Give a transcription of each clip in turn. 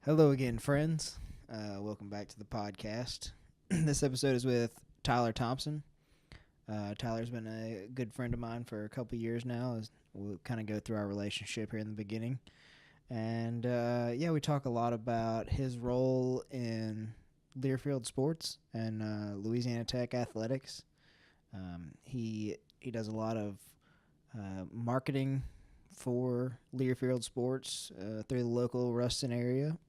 Hello again, friends. Welcome back to the podcast. This episode is with Tyler Thompson. Tyler's been a good friend of mine for a couple years now. We'll kind of go through our relationship here in the beginning. And, we talk a lot about his role in Leerfield sports and Louisiana Tech athletics. He does a lot of marketing for Leerfield sports through the local Ruston area.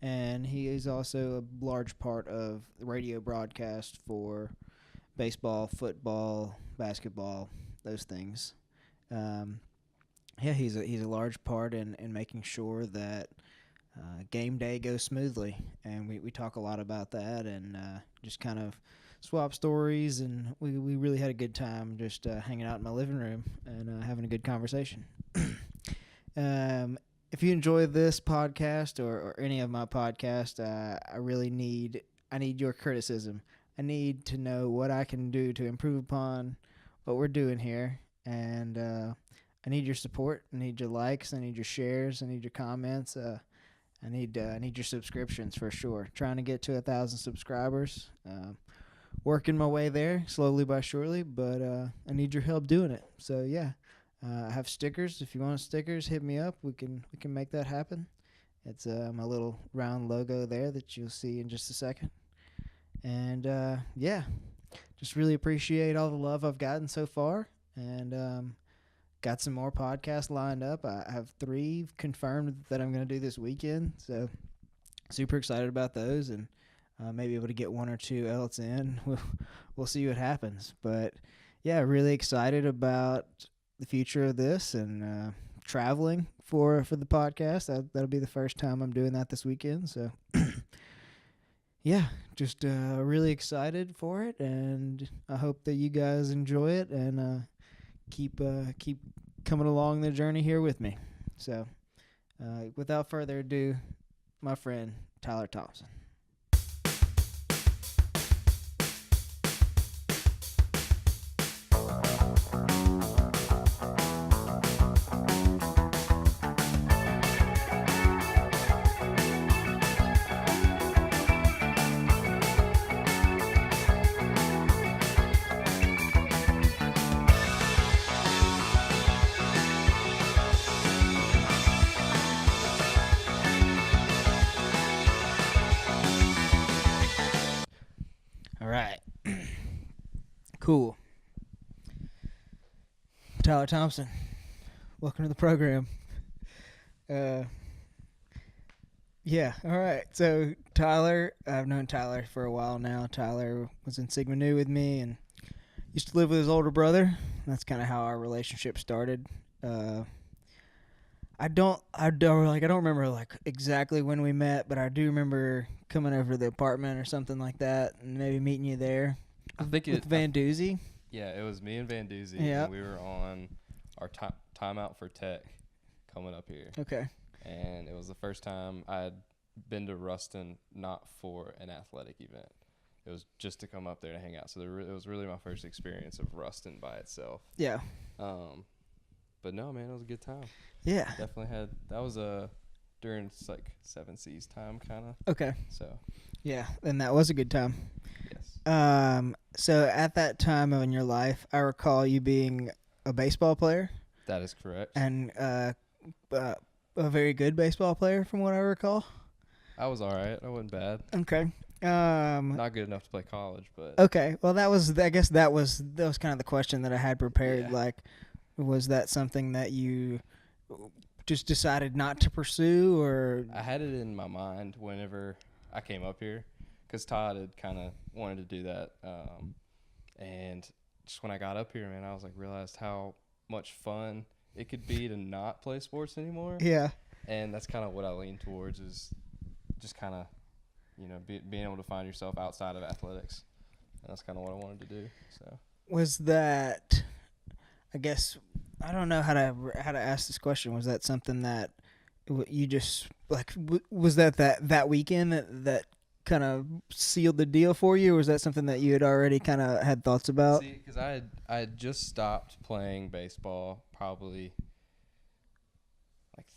And he is also a large part of the radio broadcast for baseball, football, basketball, those things. He's a large part in making sure that game day goes smoothly, and we talk a lot about that and just kind of swap stories, and we really had a good time just hanging out in my living room and having a good conversation. If you enjoy this podcast or any of my podcast, I need your criticism. I need to know what I can do to improve upon what we're doing here, and I need your support. I need your likes. I need your shares. I need your comments. I need your subscriptions for sure. Trying to get to 1,000 subscribers. Working my way there slowly by surely, but I need your help doing it. So yeah. I have stickers. If you want stickers, hit me up. We can make that happen. It's my little round logo there that you'll see in just a second. And just really appreciate all the love I've gotten so far. And got some more podcasts lined up. I have 3 confirmed that I'm going to do this weekend. So super excited about those, and maybe able to get 1 or 2 else in. We'll see what happens. But yeah, really excited about the future of this and traveling for the podcast. That'll be the first time I'm doing that this weekend. So yeah, just really excited for it, and I hope that you guys enjoy it and keep coming along the journey here with me. So without further ado, my friend Tyler Thompson. Cool. Tyler Thompson, welcome to the program. All right. So Tyler, I've known Tyler for a while now. Tyler was in Sigma Nu with me and used to live with his older brother. That's kind of how our relationship started. I don't remember exactly when we met, but I do remember coming over to the apartment or something like that, and maybe meeting you there. I think with Van Doozy. Yeah, it was me and Van Doozy. Yeah. And we were on our timeout for Tech coming up here. Okay. And it was the first time I had been to Ruston, not for an athletic event. It was just to come up there to hang out. So it was really my first experience of Ruston by itself. Yeah. But no, man, it was a good time. Yeah. Definitely that was during Seven Seas time kind of. Okay. So. Yeah, and that was a good time. Yes. So at that time in your life, I recall you being a baseball player. That is correct. And a very good baseball player, from what I recall. I was all right. I wasn't bad. Okay. Not good enough to play college, but. Okay. Well, that was kind of the question that I had prepared. Yeah. Like, was that something that you just decided not to pursue, or? I had it in my mind whenever I came up here, because Todd had kind of wanted to do that. And just when I got up here, man, I was realized how much fun it could be to not play sports anymore. Yeah. And that's kind of what I lean towards, is just kind of, being able to find yourself outside of athletics. And that's kind of what I wanted to do. So. Was that, I guess, I don't know how to ask this question. Was that something that you just was that weekend that kind of sealed the deal for you, or was that something that you had already kind of had thoughts about? See, because I had just stopped playing baseball probably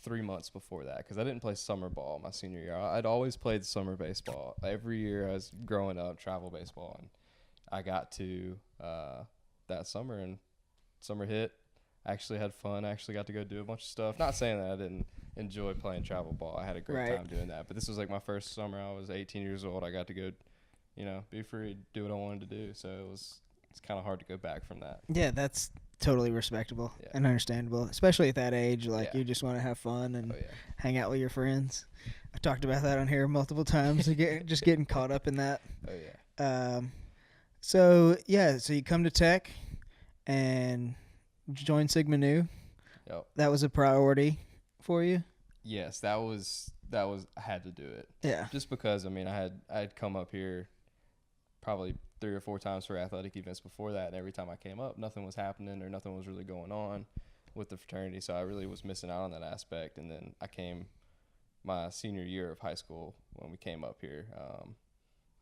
3 months before that because I didn't play summer ball my senior year. I'd always played summer baseball. Every year I was growing up, travel baseball, and I got to that summer, and summer hit. I actually had fun. I actually got to go do a bunch of stuff. Not saying that I didn't enjoy playing travel ball. I had a great time doing that. But this was like my first summer. I was 18 years old. I got to go, be free, do what I wanted to do. So it's kind of hard to go back from that. Yeah, that's totally respectable and understandable, especially at that age. Like you just want to have fun and hang out with your friends. I've talked about that on here multiple times. Just getting caught up in that. Oh yeah. So you come to Tech and join Sigma Nu. Yep. That was a priority for you? Yes, that was I had to do it. Yeah. Just because I had come up here probably 3 or 4 times for athletic events before that, and every time I came up, nothing was happening or nothing was really going on with the fraternity, so I really was missing out on that aspect. And then I came my senior year of high school when we came up here.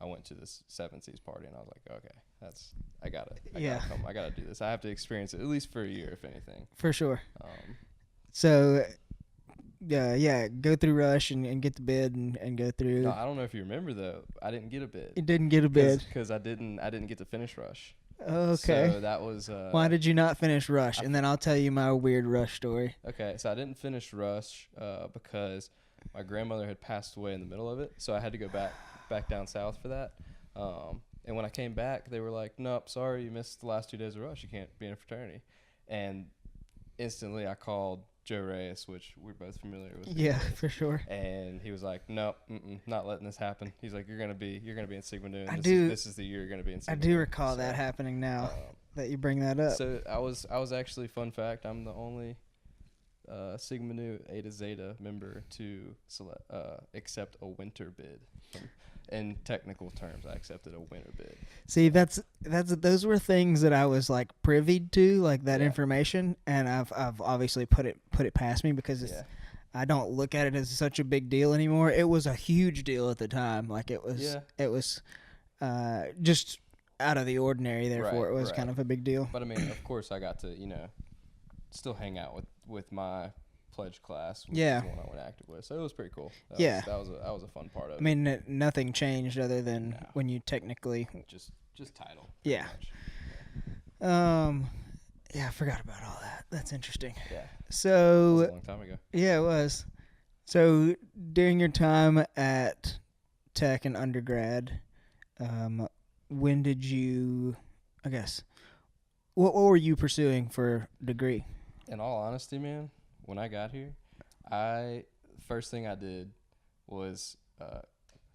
I went to this 7 Seas party, and I was like, okay, I gotta come. I gotta do this. I have to experience it at least for a year, if anything. For sure. So, go through Rush and get the bid and go through. No, I don't know if you remember though. I didn't get a bid. You didn't get a bid because I didn't get to finish Rush. Okay. So that was. Why did you not finish Rush? And then I'll tell you my weird Rush story. Okay, so I didn't finish Rush because my grandmother had passed away in the middle of it, so I had to go back down south for that. And when I came back, they were like, "Nope, sorry, you missed the last 2 days of Rush. You can't be in a fraternity." And instantly, I called Joe Reyes, which we're both familiar with. Yeah, for sure. And he was like, "Nope, not letting this happen." He's like, "You're gonna be in Sigma Nu. This is the year you're gonna be in Sigma Nu." I do recall that happening now that you bring that up. So I was actually, fun fact, I'm the only Sigma Nu Eta Zeta member to accept a winter bid. In technical terms, I accepted a winter bid. See, those were things that I was like privy to, like that information, and I've obviously put it past me because I don't look at it as such a big deal anymore. It was a huge deal at the time. Like it was just out of the ordinary. Therefore, it was kind of a big deal. But I mean, of course, I got to still hang out with my pledge class, which is the one I went active with, so it was pretty cool. That was a fun part of it. I mean, nothing changed other than when you technically just title. Yeah. I forgot about all that. That's interesting. Yeah. So that was a long time ago. Yeah, it was. So during your time at Tech and undergrad, when did you? I guess what were you pursuing for degree? In all honesty, man, when I got here, first thing I did was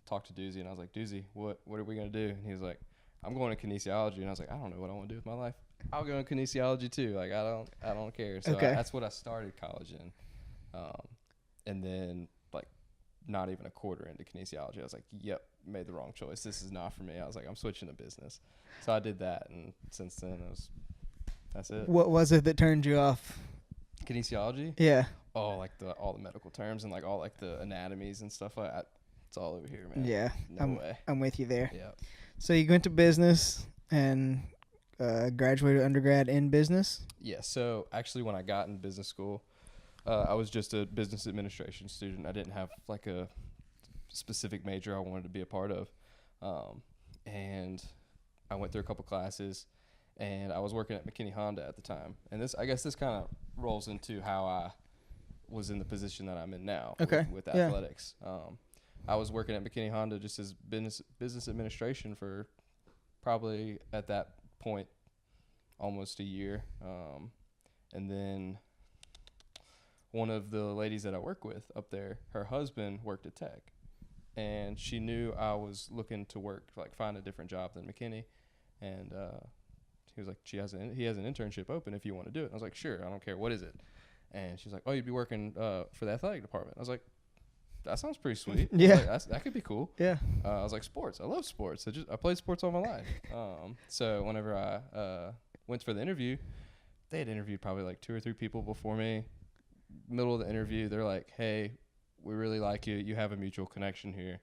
talk to Doozy, and I was like, "Doozy, what are we gonna do?" And he was like, "I'm going to kinesiology," and I was like, "I don't know what I want to do with my life. I'll go in kinesiology too. Like I don't care." So that's what I started college in, and then like not even a quarter into kinesiology, I was like, "Yep, made the wrong choice. This is not for me." I was like, "I'm switching to business." So I did that, and since then that's it. What was it that turned you off? Kinesiology? Yeah. Oh, like all the medical terms and like all like the anatomies and stuff like that. It's all over here, man. Yeah. No way. I'm with you there. Yeah. So you went to business and graduated undergrad in business? Yeah. So actually when I got in business school, I was just a business administration student. I didn't have like a specific major I wanted to be a part of. And I went through a couple classes, and I was working at McKinney Honda at the time. And I guess this kind of rolls into how I was in the position that I'm in now with athletics. I was working at McKinney Honda just as business administration for probably at that point almost a year. And then one of the ladies that I work with up there, her husband worked at Tech, and she knew I was looking to work, like find a different job than McKinney. And he was like, he has an internship open if you want to do it. And I was like, sure, I don't care. What is it? And she's like, oh, you'd be working for the athletic department. I was like, that sounds pretty sweet. Yeah. Like, that could be cool. Yeah. I was like, sports. I love sports. I played sports all my life. So whenever I went for the interview, they had interviewed probably like 2 or 3 people before me. Middle of the interview, they're like, hey, we really like you. You have a mutual connection here.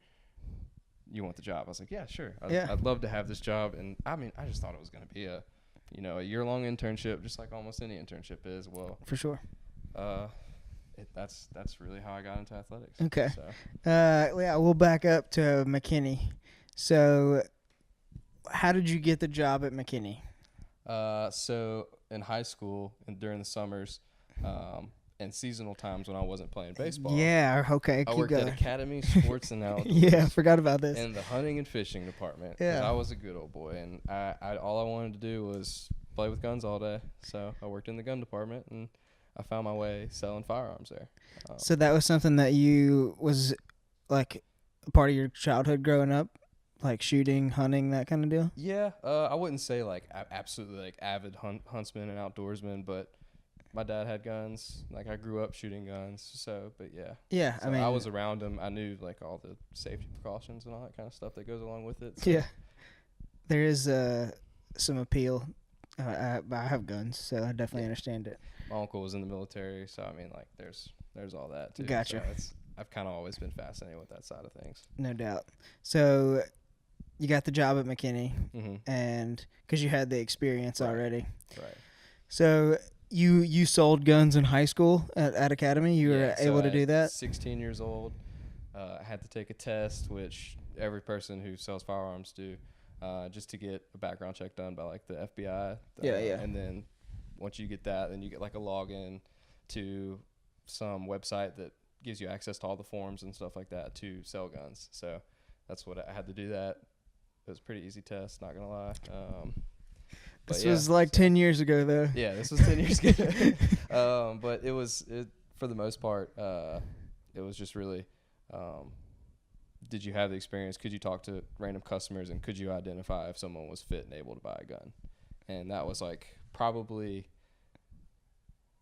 You want the job? I was like, yeah, sure. I'd love to have this job. And I mean, I just thought it was going to be a year-long internship, just like almost any internship is. Well, for sure. that's really how I got into athletics. Okay. So Yeah, we'll back up to McKinney. So, how did you get the job at McKinney? so in high school and during the summers, and seasonal times when I wasn't playing baseball. Yeah. Okay. I Keep worked going. at Academy Sports and Outdoors. Yeah, I forgot about this. In the hunting and fishing department. Yeah. 'Cause I was a good old boy, and I all I wanted to do was play with guns all day. So I worked in the gun department, and I found my way selling firearms there. So that was something that you was like a part of your childhood growing up, like shooting, hunting, that kind of deal. Yeah, I wouldn't say like absolutely like avid huntsman and outdoorsman, but my dad had guns. Like I grew up shooting guns, so but yeah. Yeah, So I mean, I was around them. I knew like all the safety precautions and all that kind of stuff that goes along with it. So. yeah. There is some appeal. I have guns, so I definitely understand it. My uncle was in the military, so I mean, like, there's all that too. Gotcha. So I've kind of always been fascinated with that side of things. No doubt. So you got the job at McKinney, and because you had the experience already. Right. So you sold guns in high school at Academy. You were able to do that. 16 years old, I had to take a test, which every person who sells firearms do, just to get a background check done by like the FBI. Yeah. And then once you get that, then you get like a login to some website that gives you access to all the forms and stuff like that to sell guns. So that's what I had to do. That it was a pretty easy test, not gonna lie. This was like 10 years ago, though. Yeah, this was 10 years ago. But it for the most part, it was just really, did you have the experience? Could you talk to random customers, and could you identify if someone was fit and able to buy a gun? And that was like probably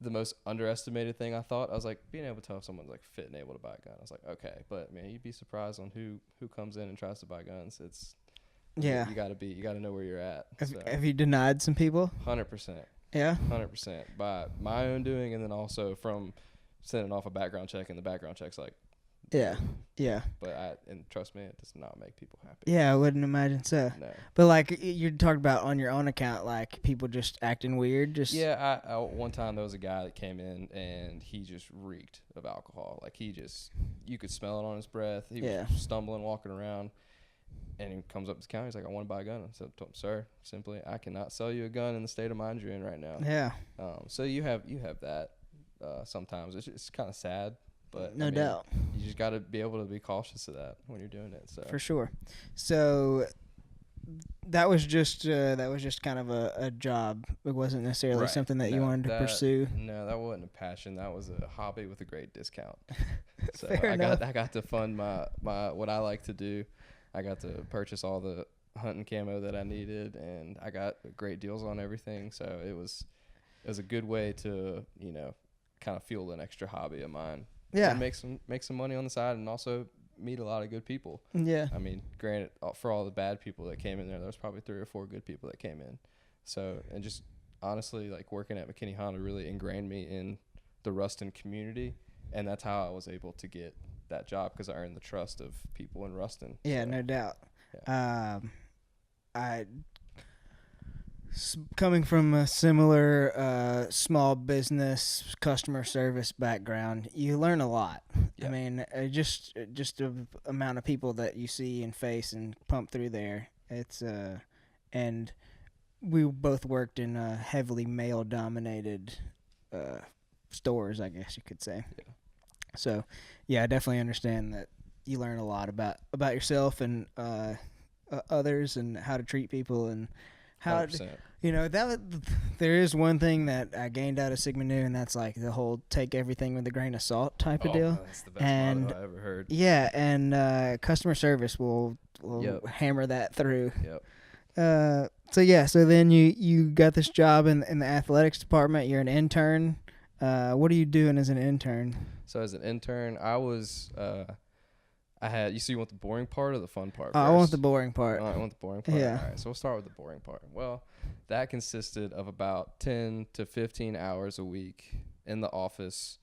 the most underestimated thing I thought. I was like, being able to tell if someone's like fit and able to buy a gun. I was like, okay, but man, you'd be surprised on who comes in and tries to buy guns. It's you gotta know where you're at. Have you denied some people? 100%. Yeah. 100% by my own doing, and then also from sending off a background check, and the background check's like, yeah. But and trust me, it does not make people happy. Yeah, I wouldn't imagine so. No. But like you talked about on your own account, like people just acting weird. Just yeah. I one time there was a guy that came in and he just reeked of alcohol. Like you could smell it on his breath. He was stumbling, walking around, and he comes up to the counter. He's like, "I want to buy a gun." I said, "Sir, simply, I cannot sell you a gun in the state of mind you're in right now." Yeah. So you have that. Sometimes it's kind of sad. But no doubt, you just got to be able to be cautious of that when you're doing it. So for sure. So that was just kind of a job. It wasn't necessarily something that you wanted to pursue. No, that wasn't a passion. That was a hobby with a great discount. So I got to fund my what I like to do. I got to purchase all the hunting camo that I needed, and I got great deals on everything. So it was a good way to kind of fuel an extra hobby of mine. Yeah, and make some money on the side, and also meet a lot of good people. Yeah, I mean, granted, for all the bad people that came in there was probably 3 or 4 good people that came in. So, and just honestly, like working at McKinney Honda really ingrained me in the Ruston community, and that's how I was able to get that job, because I earned the trust of people in Ruston. Yeah, so, no doubt. Yeah. Coming from a similar small business customer service background, you learn a lot. Yeah. I mean, just the amount of people that you see and face and pump through there. It's and we both worked in heavily male-dominated stores, I guess you could say. Yeah. So, yeah, I definitely understand that you learn a lot about yourself and others, and how to treat people, and how there is one thing that I gained out of Sigma Nu, and that's like the whole take everything with a grain of salt type of deal. That's the best motto I ever heard. Yeah, and customer service will hammer that through. Yep. So then you got this job in the athletics department. You're an intern. What are you doing as an intern? So as an intern, I was you want the boring part or the fun part first? I want the boring part. I want the boring part. Yeah. All right, so we'll start with the boring part. Well, that consisted of about 10 to 15 hours a week in the office,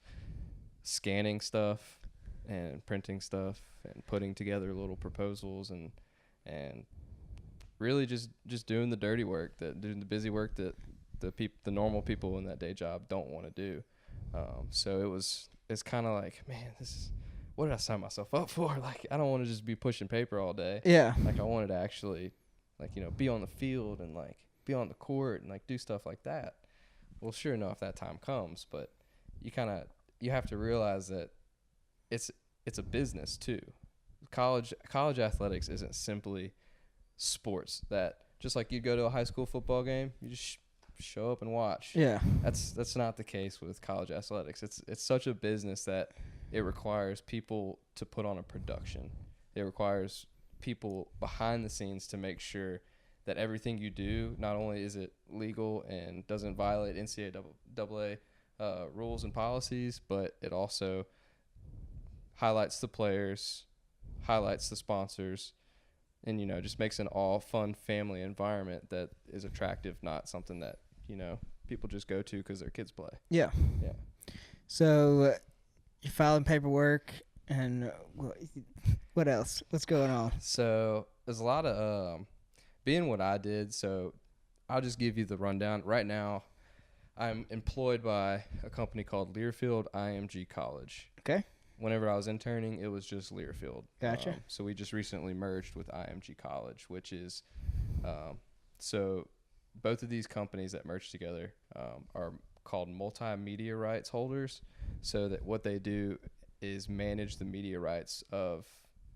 scanning stuff and printing stuff and putting together little proposals, and really just doing the dirty work, doing the busy work that the normal people in that day job don't want to do. So it was it's kind of like, man, what did I sign myself up for? Like, I don't want to just be pushing paper all day. Yeah. Like, I wanted to actually, like, be on the field and, like, be on the court and, like, do stuff like that. Well, sure enough, that time comes, but you have to realize that it's a business too. College athletics isn't simply sports that just like you go to a high school football game, you just show up and watch. Yeah. That's not the case with college athletics. It's such a business that it requires people to put on a production. It requires people behind the scenes to make sure that everything you do, not only is it legal and doesn't violate NCAA rules and policies, but it also highlights the players, highlights the sponsors, and, just makes an all fun family environment that is attractive, not something that, people just go to because their kids play. Yeah. Yeah. So you're filing paperwork, and what else? What's going on? So there's a lot of being what I did. So I'll just give you the rundown. Right now, I'm employed by a company called Leerfield IMG College. Okay. Whenever I was interning, it was just Leerfield. Gotcha. So we just recently merged with IMG College, which is so both of these companies that merged together are called multimedia rights holders. So that what they do is manage the media rights of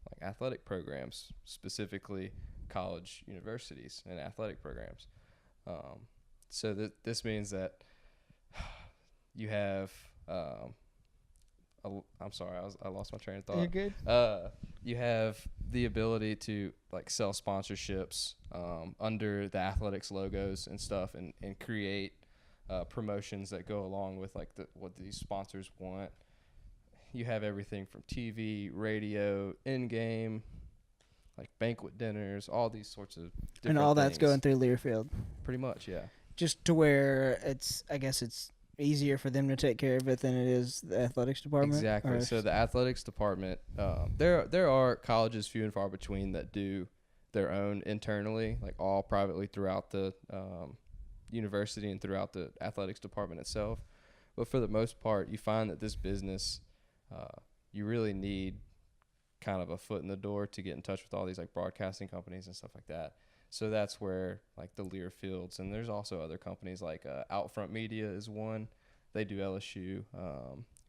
like athletic programs, specifically college universities and athletic programs. So this means that you have I'm sorry, I lost my train of thought. You're good. You have the ability to like sell sponsorships under the athletics logos and stuff, and create promotions that go along with like what these sponsors want. You have everything from TV, radio, in-game, like banquet dinners, all these sorts of different And all that's things. going through Leerfield. Pretty much, yeah. Just to where I guess it's easier for them to take care of it than it is the athletics department. Exactly. So the athletics department, there are colleges few and far between that do their own internally, like all privately throughout the university and throughout the athletics department itself. But for the most part, you find that this business, you really need kind of a foot in the door to get in touch with all these like broadcasting companies and stuff like that. So that's where like the Leerfields, and there's also other companies like Outfront Media is one. They do LSU.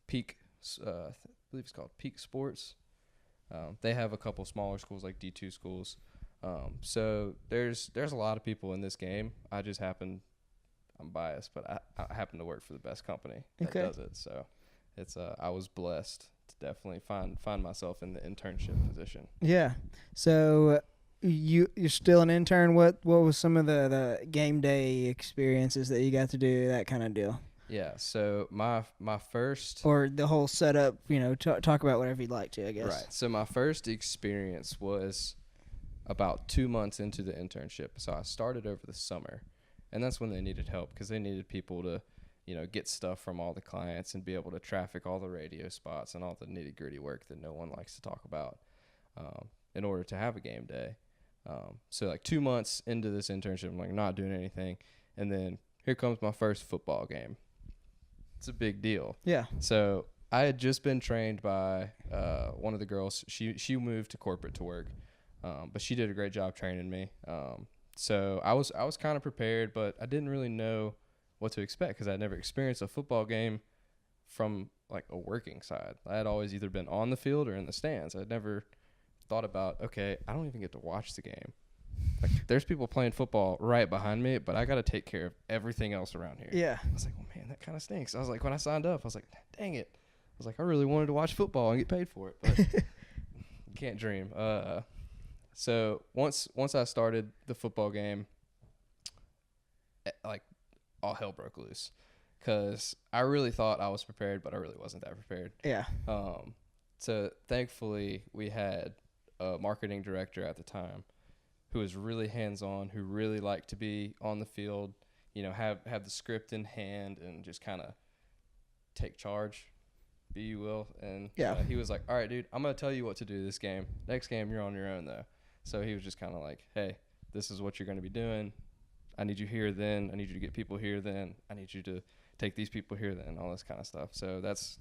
Peak, I believe it's called Peak Sports. They have a couple smaller schools like D2 schools. So there's a lot of people in this game. I'm biased, but I happen to work for the best company that does it. So it's I was blessed to definitely find myself in the internship position. Yeah. So you're still an intern. What was some of the game day experiences that you got to do, that kind of deal? Yeah. So my first, or the whole setup, talk about whatever you'd like to, I guess. Right. So my first experience was about 2 months into the internship. So I started over the summer, and that's when they needed help because they needed people to, get stuff from all the clients and be able to traffic all the radio spots and all the nitty gritty work that no one likes to talk about in order to have a game day. So like 2 months into this internship, I'm like not doing anything. And then here comes my first football game. It's a big deal. Yeah. So I had just been trained by one of the girls. She moved to corporate to work, but she did a great job training me. So I was kind of prepared, but I didn't really know what to expect because I'd never experienced a football game from like a working side. I had always either been on the field or in the stands. I'd never thought about, okay, I don't even get to watch the game. Like, there's people playing football right behind me, but I got to take care of everything else around here. Yeah. I was like, well, man, that kind of stinks. I was like, when I signed up, I was like, dang it. I was like, I really wanted to watch football and get paid for it, but you can't dream. So once I started the football game, like all hell broke loose because I really thought I was prepared, but I really wasn't that prepared. Yeah. So thankfully we had a marketing director at the time who was really hands-on, who really liked to be on the field, have the script in hand and just kind of take charge, be you will. And he was like, all right, dude, I'm going to tell you what to do this game. Next game, you're on your own, though. So he was just kind of like, hey, this is what you're going to be doing. I need you here then. I need you to get people here then. I need you to take these people here then, all this kind of stuff. So that's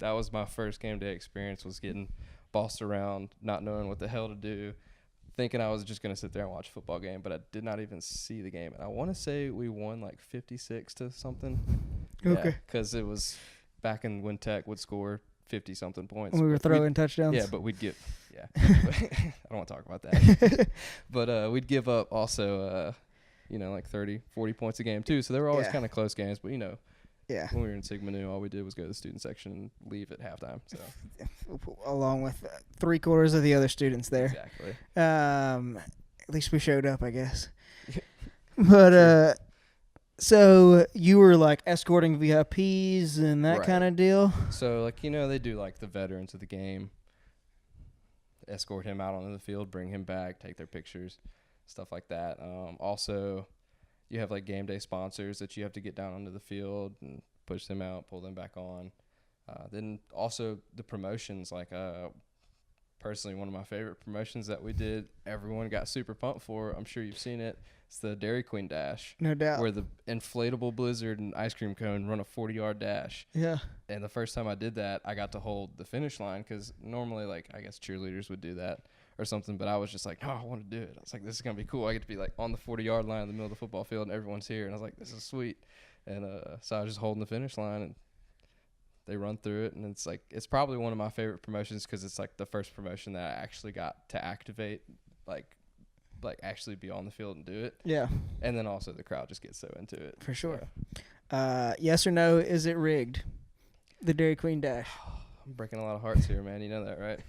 that was my first game day experience, was getting bossed around, not knowing what the hell to do, thinking I was just going to sit there and watch a football game, but I did not even see the game. And I want to say we won like 56 to something. Okay. Because it was back in when Tech would score 50-something points. We were throwing touchdowns? Yeah, but we'd give – yeah. I don't want to talk about that. But we'd give up also, like 30, 40 points a game too. So they were always kind of close games. But, yeah, when we were in Sigma Nu, all we did was go to the student section and leave at halftime. So along with 3/4 of the other students there. Exactly. At least we showed up, I guess. But so you were like escorting VIPs and that kind of deal? So they do like the veterans of the game, escort him out onto the field, bring him back, take their pictures, stuff like that. Also, you have like game day sponsors that you have to get down onto the field and push them out, pull them back on. Then also the promotions, personally, one of my favorite promotions that we did, everyone got super pumped for. I'm sure you've seen it. It's the Dairy Queen Dash. No doubt. Where the inflatable blizzard and ice cream cone run a 40-yard dash. Yeah. And the first time I did that, I got to hold the finish line because normally, I guess cheerleaders would do that or something. But I was just like, no, I want to do it. I was like, this is going to be cool. I get to be on the 40-yard line in the middle of the football field and everyone's here. And I was like, this is sweet. And so I was just holding the finish line and they run through it. And it's probably one of my favorite promotions because it's the first promotion that I actually got to activate, actually be on the field and do it. Yeah. And then also the crowd just gets so into it. For sure. Yes or no, is it rigged? The Dairy Queen Dash. I'm breaking a lot of hearts here, man. You know that, right?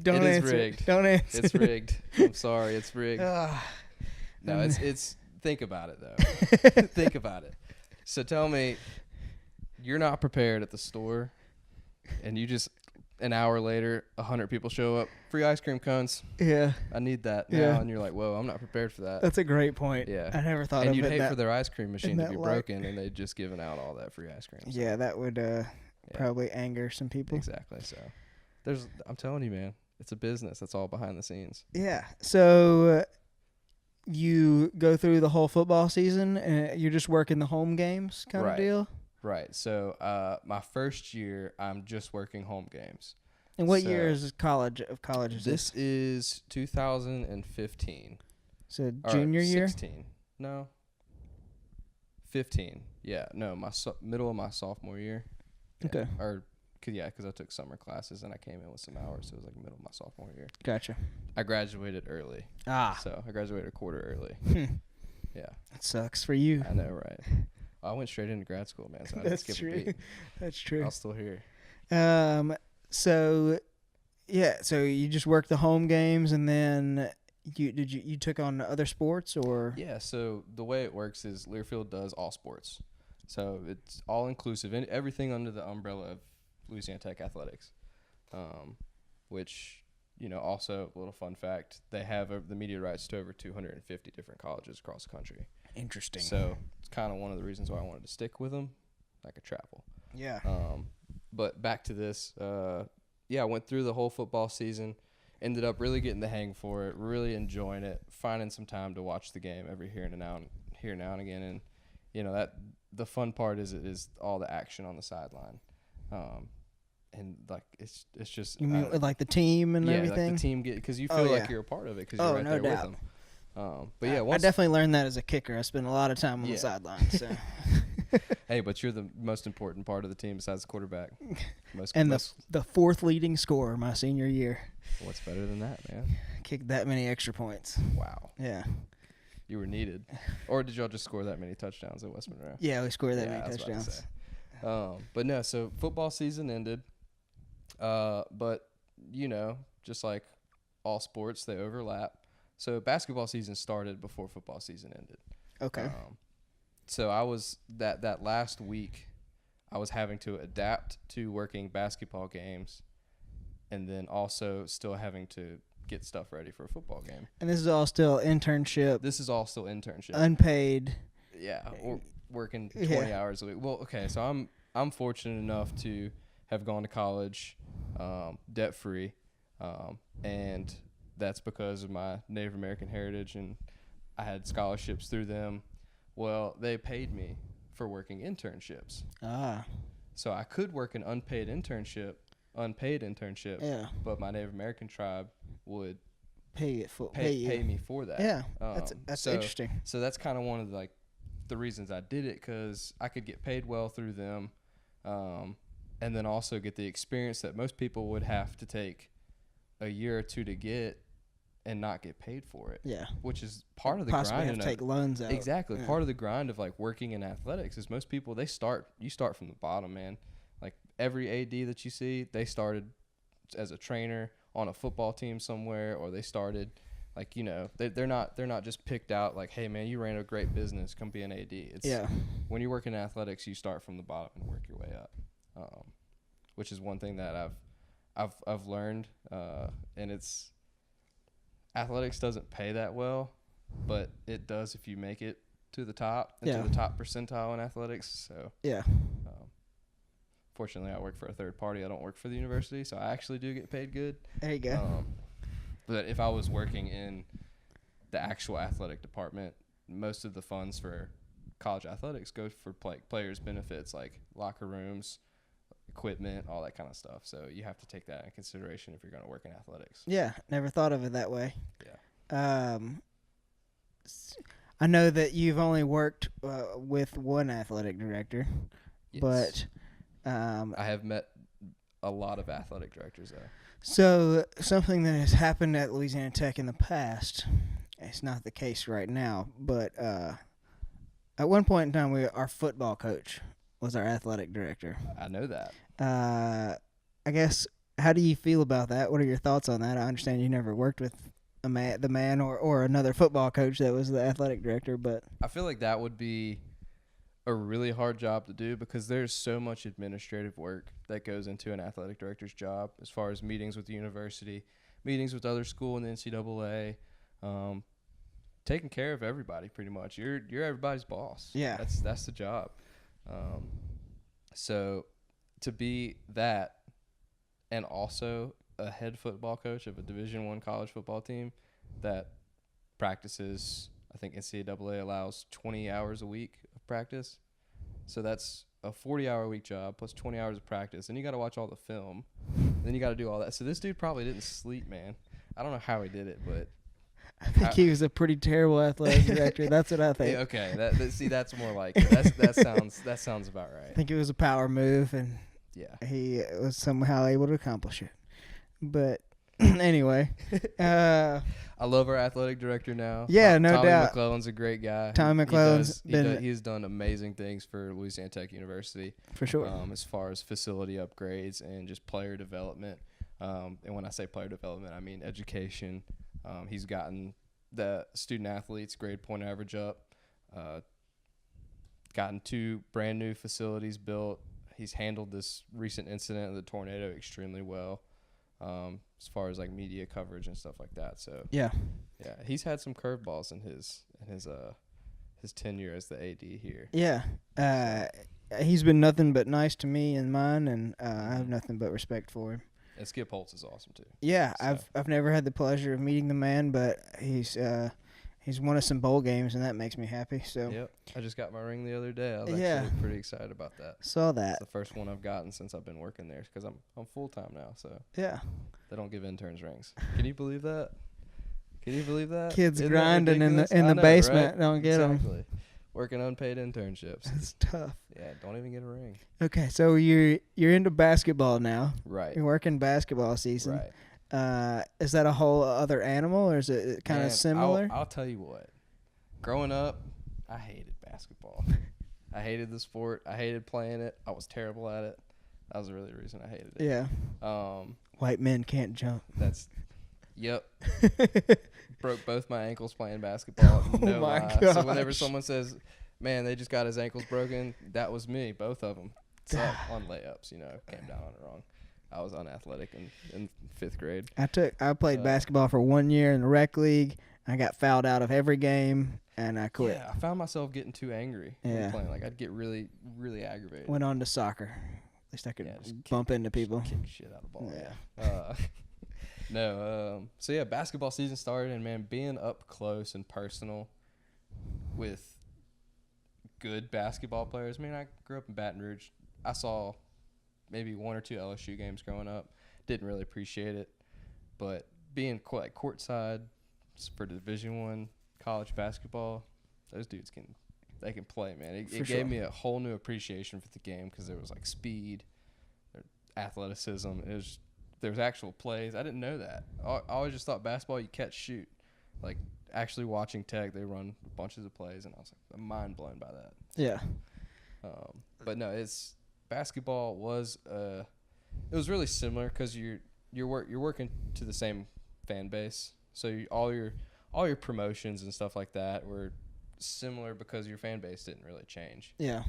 Don't answer. It is rigged. Don't answer. It's rigged. I'm sorry. It's rigged. No, it's think about it, though. Think about it. So tell me, you're not prepared at the store, and you just an hour later, 100 people show up, free ice cream cones. Yeah. I need that now. Yeah. And you're like, whoa, I'm not prepared for that. That's a great point. Yeah. I never thought and of it. you'd hate for their ice cream machine to be light. broken, and they'd just given out all that free ice cream. So. Yeah, that would probably anger some people. Exactly. So I'm telling you, man, it's a business. That's all behind the scenes. Yeah. So you go through the whole football season, and you're just working the home games kind of deal? Right. So my first year, I'm just working home games. And what year is college is this? This is 2015. So junior year? 16. No. 15. Yeah. No, middle of my sophomore year. Yeah. Okay. Because I took summer classes and I came in with some hours, so it was middle of my sophomore year. Gotcha. I graduated early. So I graduated a quarter early. Yeah. That sucks for you. I know, right? I went straight into grad school, man. So I didn't skip a beat. That's true. I'm still here. So you just worked the home games, and then you took on other sports, or? Yeah. So the way it works is Leerfield does all sports, so it's all inclusive and everything under the umbrella of Louisiana Tech athletics, which also a little fun fact, they have the media rights to over 250 different colleges across the country. Interesting. So it's kind of one of the reasons why I wanted to stick with them. I could travel. Yeah. But back to this, I went through the whole football season, ended up really getting the hang for it, really enjoying it, finding some time to watch the game every here now and again. And, that the fun part is all the action on the sideline. And it's just. You mean with the team and everything? Yeah, the team because you feel like you're a part of it because you're right there with them. But yeah, I definitely learned that as a kicker. I spent a lot of time on the sideline. So. Hey, but you're the most important part of the team besides the quarterback. The fourth leading scorer my senior year. What's better than that, man? Kicked that many extra points. Wow. Yeah. You were needed. Or did y'all just score that many touchdowns at West Monroe? Yeah, we scored that many touchdowns. But no, so football season ended. But, just like all sports, they overlap. So basketball season started before football season ended. Okay. So I was that last week, I was having to adapt to working basketball games, and then also still having to get stuff ready for a football game. And this is all still internship. This is all still internship. Unpaid. Yeah, or working 20 hours a week. Well, okay, so I'm fortunate enough to have gone to college debt free, and that's because of my Native American heritage, and I had scholarships through them. Well, they paid me for working internships. So I could work an unpaid internship, Yeah. but my Native American tribe would Pay pay me for that. Yeah. That's so, interesting. So that's kind of one of the reasons I did it, because I could get paid well through them, and then also get the experience that most people would have to take a year or two to get and not get paid for it. Yeah. Which is part of the Possibly grind. have to take loans out. Exactly. Yeah. Part of the grind of like working in athletics is most people, you start from the bottom, man. Like every AD that you see, they started as a trainer on a football team somewhere, or they started like, they're not just picked out like, hey man, you ran a great business, come be an AD. It's when you work in athletics, you start from the bottom and work your way up. Which is one thing that I've learned, and it's athletics doesn't pay that well, but it does if you make it to the top and to the top percentile in athletics. So fortunately, I work for a third party. I don't work for the university, so I actually do get paid good. There you go. But if I was working in the actual athletic department, most of the funds for college athletics go for players' benefits, like locker rooms, equipment, all that kind of stuff. So you have to take that in consideration if you're going to work in athletics. Yeah, never thought of it that way. Yeah. I know that you've only worked with one athletic director, Yes. but I have met a lot of athletic directors, though. So something that has happened at Louisiana Tech in the past, it's not the case right now, but at one point in time, our football coach was our athletic director. I know that. I guess, how do you feel about that? What are your thoughts on that? I understand you never worked with the man or another football coach that was the athletic director, but I feel like that would be a really hard job to do, because there's so much administrative work that goes into an athletic director's job, as far as meetings with the university, meetings with other school in the NCAA, taking care of everybody pretty much. You're everybody's boss. Yeah. That's the job. So to be that, and also a head football coach of a Division I college football team that practices, I think NCAA allows 20 hours a week of practice. So that's a 40-hour a week job plus 20 hours of practice. And you got to watch all the film. Then you got to do all that. So this dude probably didn't sleep, man. I don't know how he did it, but I think he was a pretty terrible athletic director. That's what I think. Yeah, okay. See, that's more like that sounds about right. I think it was a power move, and yeah, he was somehow able to accomplish it. But anyway, I love our athletic director now. Yeah, no Tommy doubt. McClellan's a great guy. Tommy McClellan's he's done amazing things for Louisiana Tech University for sure. As far as facility upgrades and just player development. And when I say player development, I mean education. He's gotten the student athletes' grade point average up. Gotten 2 brand new facilities built. He's handled this recent incident of the tornado extremely well. As far as like media coverage and stuff like that. So yeah, he's had some curveballs in his tenure as the AD here. Yeah, he's been nothing but nice to me and mine, and I have nothing but respect for him. And Skip Holtz is awesome too. Yeah, So. I've never had the pleasure of meeting the man, but he's won us some bowl games, and that makes me happy. So Yep, I just got my ring the other day. I was Yeah. actually pretty excited about that. saw that. It's the first one I've gotten since I've been working there, because I'm full time now, so Yeah, they don't give interns rings. Can you believe that? kids Isn't that grinding in ridiculous? the I know, basement right? don't get them. Exactly. Working unpaid internships. It's tough. Yeah, don't even get a ring. Okay, so you're into basketball now. Right. You're working basketball season. Right. Is that a whole other animal, or is it kind of Man, similar? I'll tell you what. Growing up, I hated basketball. I hated the sport. I hated playing it. I was terrible at it. That was really the reason I hated it. Yeah. White men can't jump. Yep. Broke both my ankles playing basketball. No Oh my lie. So whenever gosh. someone says, man, they just got his ankles broken, that was me, both of them. Sucked on layups, came down on it wrong. I was unathletic in 5th grade. I played basketball for 1 year in the rec league. I got fouled out of every game, and I quit. Yeah, I found myself getting too angry when playing. Like, I'd get really, really aggravated. Went on to soccer. At least I could just bump into people. Kick shit out of the ball. Yeah. So yeah, basketball season started, and man, being up close and personal with good basketball players. I mean, I grew up in Baton Rouge. I saw maybe 1 or 2 LSU games growing up. Didn't really appreciate it, but being courtside for Division I college basketball, those dudes can play, man. It gave me a whole new appreciation for the game because there was like speed, athleticism. There was actual plays. I didn't know that. I always just thought basketball you catch, shoot. Like actually watching Tech, they run bunches of plays, and I was like mind blown by that. Yeah. But no, basketball was it was really similar because you're working to the same fan base, so all your promotions and stuff like that were similar because your fan base didn't really change. Yeah.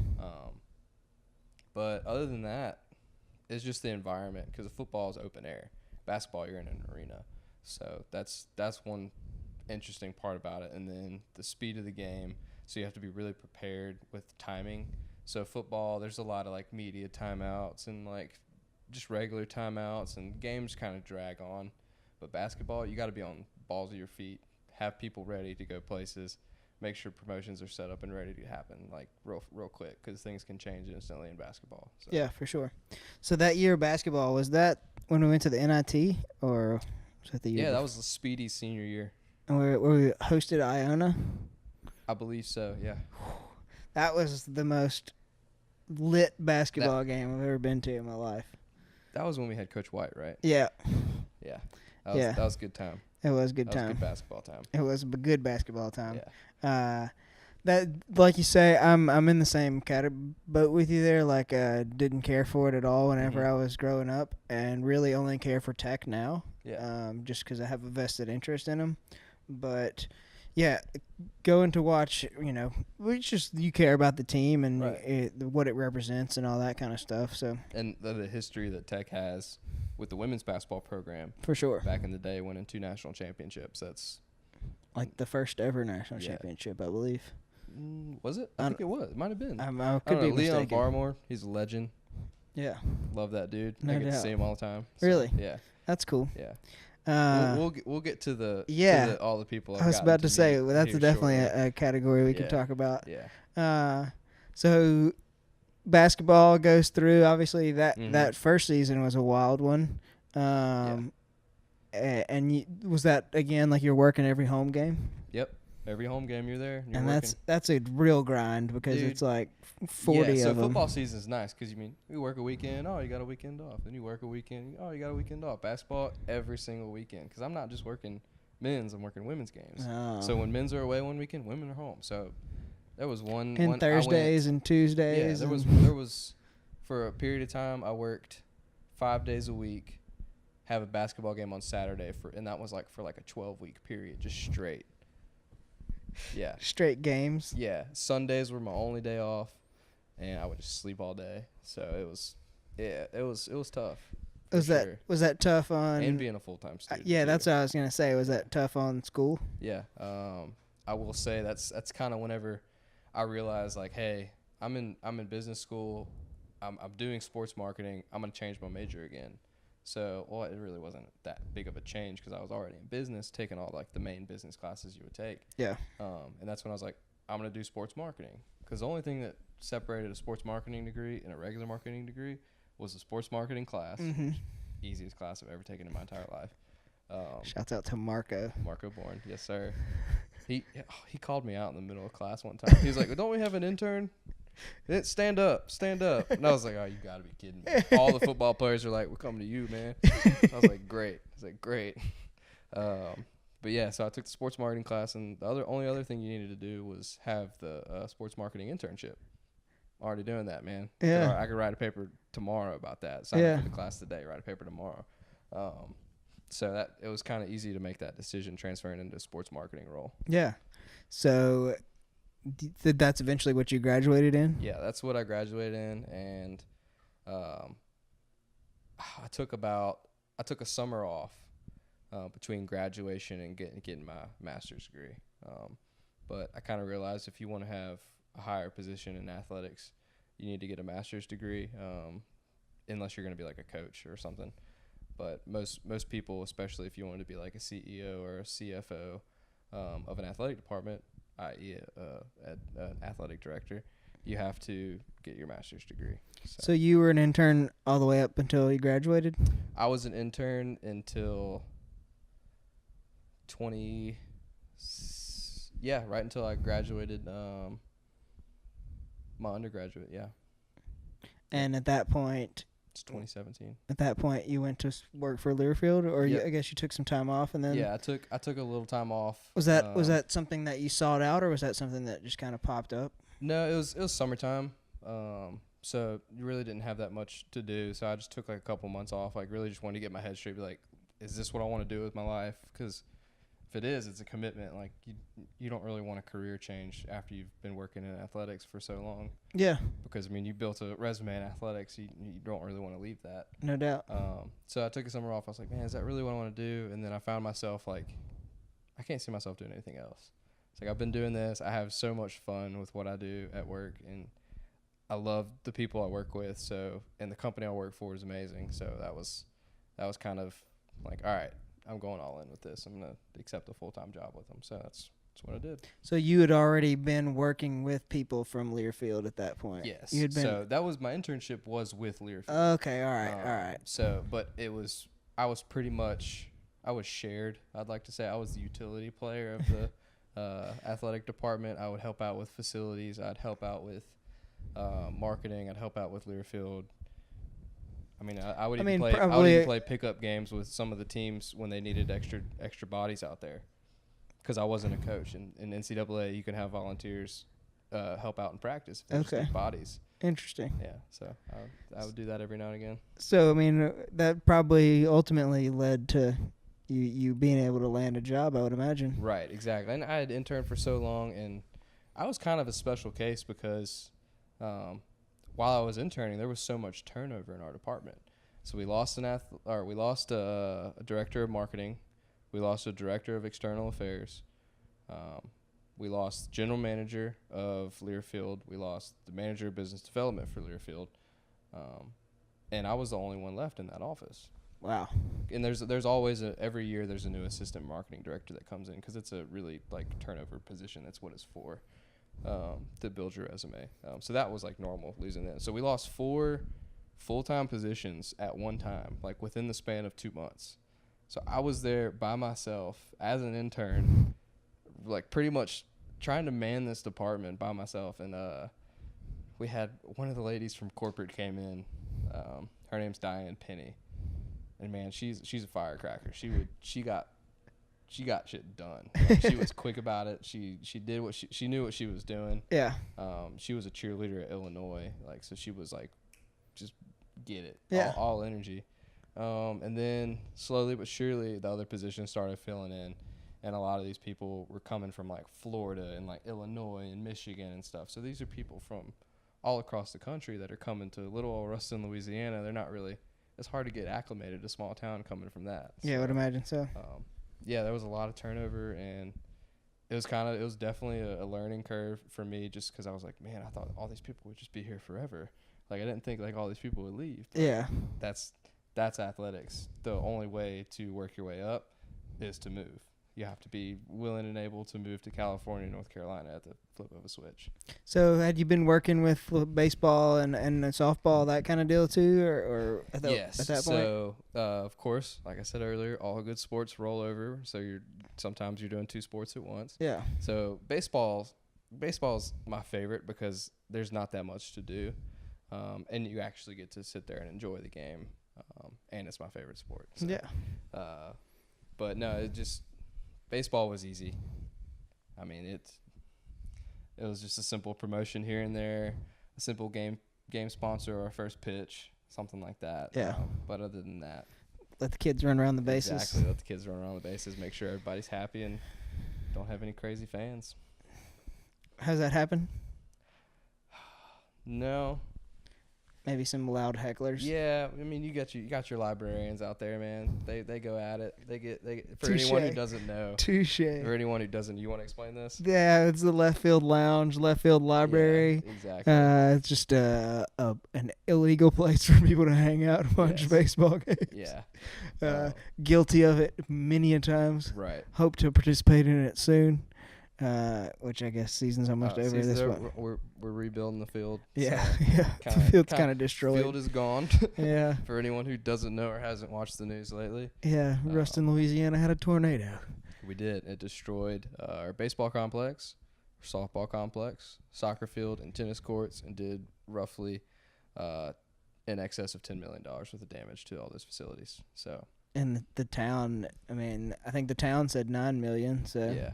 But other than that, it's just the environment because football is open air. Basketball, you're in an arena, so that's one interesting part about it. And then the speed of the game, so you have to be really prepared with timing. So football, there's a lot of like media timeouts and like just regular timeouts, and games kind of drag on. But basketball, you got to be on balls of your feet, have people ready to go places, make sure promotions are set up and ready to happen like real quick because things can change instantly in basketball. So. Yeah, for sure. So that year of basketball, was that when we went to the NIT or was that the year? Yeah, that was the Speedy senior year. And we hosted Iona? I believe so, yeah. That was the most lit basketball game I've ever been to in my life. That was when we had Coach White, right? Yeah. Yeah. That was a good time. It was a good time. time. That was good basketball time. It was a good basketball time. Yeah. That, like you say, I'm in the same boat with you there. Like, didn't care for it at all whenever I was growing up, and really only care for Tech now. Yeah. Just because I have a vested interest in them. But yeah, going to watch, you care about the team and what it represents and all that kind of stuff. So and the history that Tech has with the women's basketball program, for sure. Back in the day, winning 2 national championships. That's like the first ever national championship, I believe. Was it? I think it was. It might have been. I could be Leon mistaken. Barmore, he's a legend. Yeah. Love that dude. No I get doubt. to see him all the time. So, Really? Yeah. That's cool. Yeah. We'll get to all the people. I was about to say that's definitely a category we can talk about. Yeah. So basketball goes through. Obviously, that first season was a wild one. And was that again like you're working every home game? Yep. Every home game you're there. And that's a real grind because it's like 40 of them. So football season is nice because you work a weekend. Oh, you got a weekend off. Then you work a weekend. Oh, you got a weekend off. Basketball every single weekend because I'm not just working men's. I'm working women's games. Oh. So when men's are away one weekend, women are home. So there was one. And Thursdays and Tuesdays. Yeah, there was for a period of time I worked 5 days a week, have a basketball game on Saturday and that was for a 12-week period, just straight. Yeah. Straight games. Yeah. Sundays were my only day off, and I would just sleep all day. So it was tough. Was that tough on? And being a full-time student. Yeah, that's what I was gonna say. Was that tough on school? Yeah. I will say that's kind of whenever I realized hey, I'm in business school, I'm doing sports marketing. I'm gonna change my major again. So, it really wasn't that big of a change because I was already in business, taking all the main business classes you would take. Yeah. And that's when I was like, I'm going to do sports marketing because the only thing that separated a sports marketing degree and a regular marketing degree was the sports marketing class. Mm-hmm. Easiest class I've ever taken in my entire life. Shouts out to Marco. Marco Bourne. Yes, sir. He called me out in the middle of class one time. He was like, well, don't we have an intern? Stand up. And I was like, oh, you got to be kidding me. All the football players are like, we're coming to you, man. I was like, great. But yeah, so I took the sports marketing class, and the only other thing you needed to do was have the sports marketing internship. Already doing that, man. Yeah. I could write a paper tomorrow about that. Sign up for the class today, write a paper tomorrow. So that it was kind of easy to make that decision transferring into a sports marketing role. Yeah. So that's eventually what you graduated in? Yeah, that's what I graduated in, and I took a summer off between graduation and getting my master's degree. But I kind of realized if you want to have a higher position in athletics, you need to get a master's degree, unless you're going to be like a coach or something. But most people, especially if you want to be like a CEO or a CFO of an athletic department, i.e. An athletic director, you have to get your master's degree. So you were an intern all the way up until you graduated? I was an intern until right until I graduated my undergraduate, yeah. And at that point, It's 2017. At that point, you went to work for Leerfield, or Yep. I guess you took some time off, and then Yeah, I took a little time off. was that something that you sought out, or was that something that just kind of popped up? No, it was summertime. So you really didn't have that much to do. So I just took like a couple months off. Like really just wanted to get my head straight. Be like, is this what I want to do with my life? Because if it is, it's a commitment. Like you don't really want a career change after you've been working in athletics for so long. Yeah, Because I mean, you built a resume in athletics. You don't really want to leave that. no doubt. So I took a summer off. I was like, man, is that really what I want to do? And then I found myself like, I can't see myself doing anything else. It's like I've been doing this. I have so much fun with what I do at work, and I love the people I work with. So, and the company I work for is amazing. So that was kind of like, all right, I'm going all in with this. I'm gonna accept a full-time job with them. So that's what I did. So you had already been working with people from Leerfield at that point. Yes. You had been. So that was my internship was with Leerfield. Okay. All right. So, but I was shared. I'd like to say I was the utility player of the athletic department. I would help out with facilities. I'd help out with marketing. I'd help out with Leerfield. I mean, I would even play pickup games with some of the teams when they needed extra bodies out there, because I wasn't a coach. In NCAA, you can have volunteers help out in practice if they just need bodies. Interesting. Yeah, so I would do that every now and again. So I mean, that probably ultimately led to you being able to land a job, I would imagine. Right, exactly. And I had interned for so long, and I was kind of a special case because while I was interning, there was so much turnover in our department. So we lost a director of marketing, we lost a director of external affairs, we lost general manager of Leerfield, we lost the manager of business development for Leerfield, and I was the only one left in that office. Wow. And there's always every year there's a new assistant marketing director that comes in, because it's a really like turnover position. That's what it's for, to build your resume. So that was like normal, losing that. So we lost 4 full-time positions at one time, like within the span of 2 months. So I was there by myself as an intern, like pretty much trying to man this department by myself. And we had one of the ladies from corporate came in. Her name's Diane Penny. And man, she's a firecracker. She got shit done. Like, she was quick about it. She did she knew what she was doing. Yeah. She was a cheerleader at Illinois, like, so she was like, just get it. Yeah. All energy. And then slowly but surely the other positions started filling in, and a lot of these people were coming from like Florida and like Illinois and Michigan and stuff. So these are people from all across the country that are coming to little old Ruston, Louisiana. They're not really. It's hard to get acclimated to a small town coming from that. Yeah, I would imagine so. Yeah, there was a lot of turnover, and it was definitely a learning curve for me, just because I was like, man, I thought all these people would just be here forever. Like, I didn't think like all these people would leave. But yeah. That's athletics. The only way to work your way up is to move. You have to be willing and able to move to California, North Carolina at the flip of a switch. So had you been working with baseball and softball, that kind of deal too, or at that point? So of course, like I said earlier, all good sports roll over. So sometimes you're doing 2 sports at once. Yeah. So baseball's my favorite because there's not that much to do, and you actually get to sit there and enjoy the game, and it's my favorite sport. So, yeah. But no, baseball was easy. I mean, it was just a simple promotion here and there, a simple game sponsor or a first pitch, something like that. Yeah. But other than that, let the kids run around the bases. Exactly. Let the kids run around the bases, make sure everybody's happy and don't have any crazy fans. Has that happened? No. Maybe some loud hecklers. Yeah, I mean, you got your librarians out there, man. They go at it. They get for Touché. anyone who doesn't know. Touché. For anyone who doesn't, you want to explain this? Yeah, it's the left field lounge, left field library. Yeah, exactly. It's just an illegal place for people to hang out and watch baseball games. Yeah. Guilty of it many a times. Right. Hope to participate in it soon. which I guess season's almost over Season's this over. one. We're rebuilding the field. Yeah, so yeah. The field's kind of destroyed. Field is gone. Yeah. For anyone who doesn't know or hasn't watched the news lately. Yeah, Ruston, Louisiana had a tornado. We did. It destroyed our baseball complex, our softball complex, soccer field, and tennis courts, and did roughly in excess of $10 million worth of damage to all those facilities. So. And the town, I mean, I think the town said $9 million. So yeah.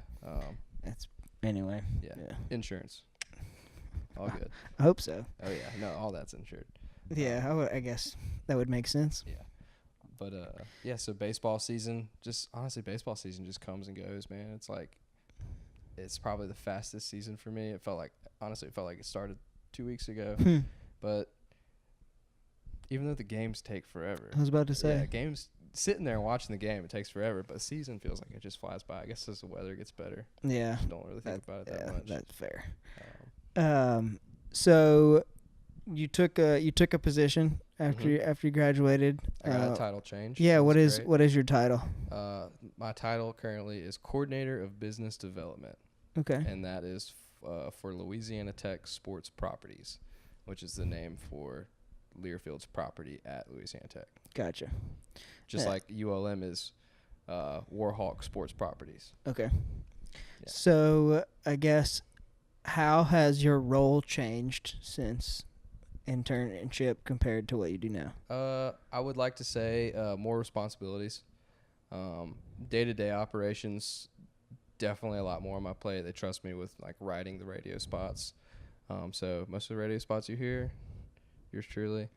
That's anyway. Yeah. Insurance. All good. I hope so. Oh yeah. No, all that's insured. Yeah, I guess that would make sense. Yeah. But so baseball season just comes and goes, man. It's like it's probably the fastest season for me. It felt like it started 2 weeks ago. But even though the games take forever. I was about to say. Yeah, games sitting there and watching the game, it takes forever, but season feels like it just flies by. I guess as the weather gets better. Yeah. Just don't really think about it that much. That's fair. So you took a position after you graduated. I got a title change. Yeah, what is your title? My title currently is Coordinator of Business Development. Okay. And that is for Louisiana Tech Sports Properties, which is the name for Leerfield's property at Louisiana Tech. Gotcha. Just like ULM is Warhawk Sports Properties. Okay. Yeah. So I guess how has your role changed since internship compared to what you do now? I would like to say more responsibilities. Day-to-day operations, definitely a lot more on my plate. They trust me with like writing the radio spots. So most of the radio spots you hear, yours truly.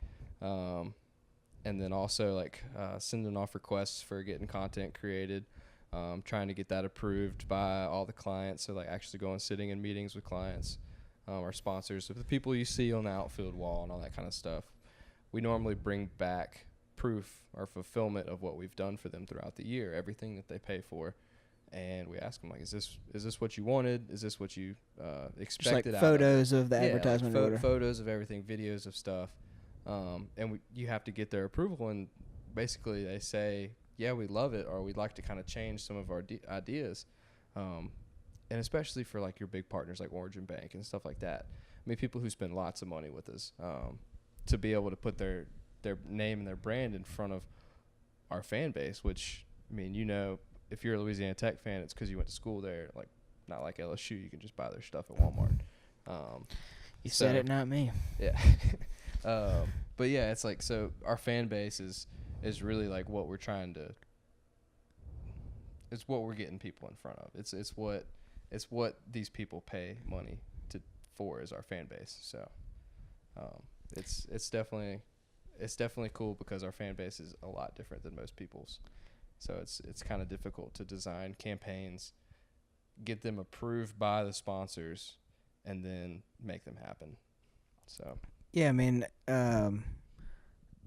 And then also like sending off requests for getting content created, trying to get that approved by all the clients. So like actually going sitting in meetings with clients, our sponsors, so the people you see on the outfield wall and all that kind of stuff. We normally bring back proof or fulfillment of what we've done for them throughout the year, everything that they pay for. And we ask them, like, is this what you wanted? Is this what you expected? Just like photos of the advertisement order. Photos of everything, videos of stuff. And you have to get their approval, and basically they say, yeah, we love it, or we'd like to kind of change some of our ideas. And especially for like your big partners like Origin Bank and stuff like that. I mean, people who spend lots of money with us, to be able to put their name and their brand in front of our fan base, which, I mean, you know, if you're a Louisiana Tech fan, it's because you went to school there. Like, not like LSU, you can just buy their stuff at Walmart. You said it, not me. Yeah. But yeah, it's like, so our fan base is really like what we're trying to, it's what we're getting people in front of. It's what these people pay money for is our fan base. So, it's definitely cool because our fan base is a lot different than most people's. So it's kind of difficult to design campaigns, get them approved by the sponsors, and then make them happen. So. Yeah, I mean,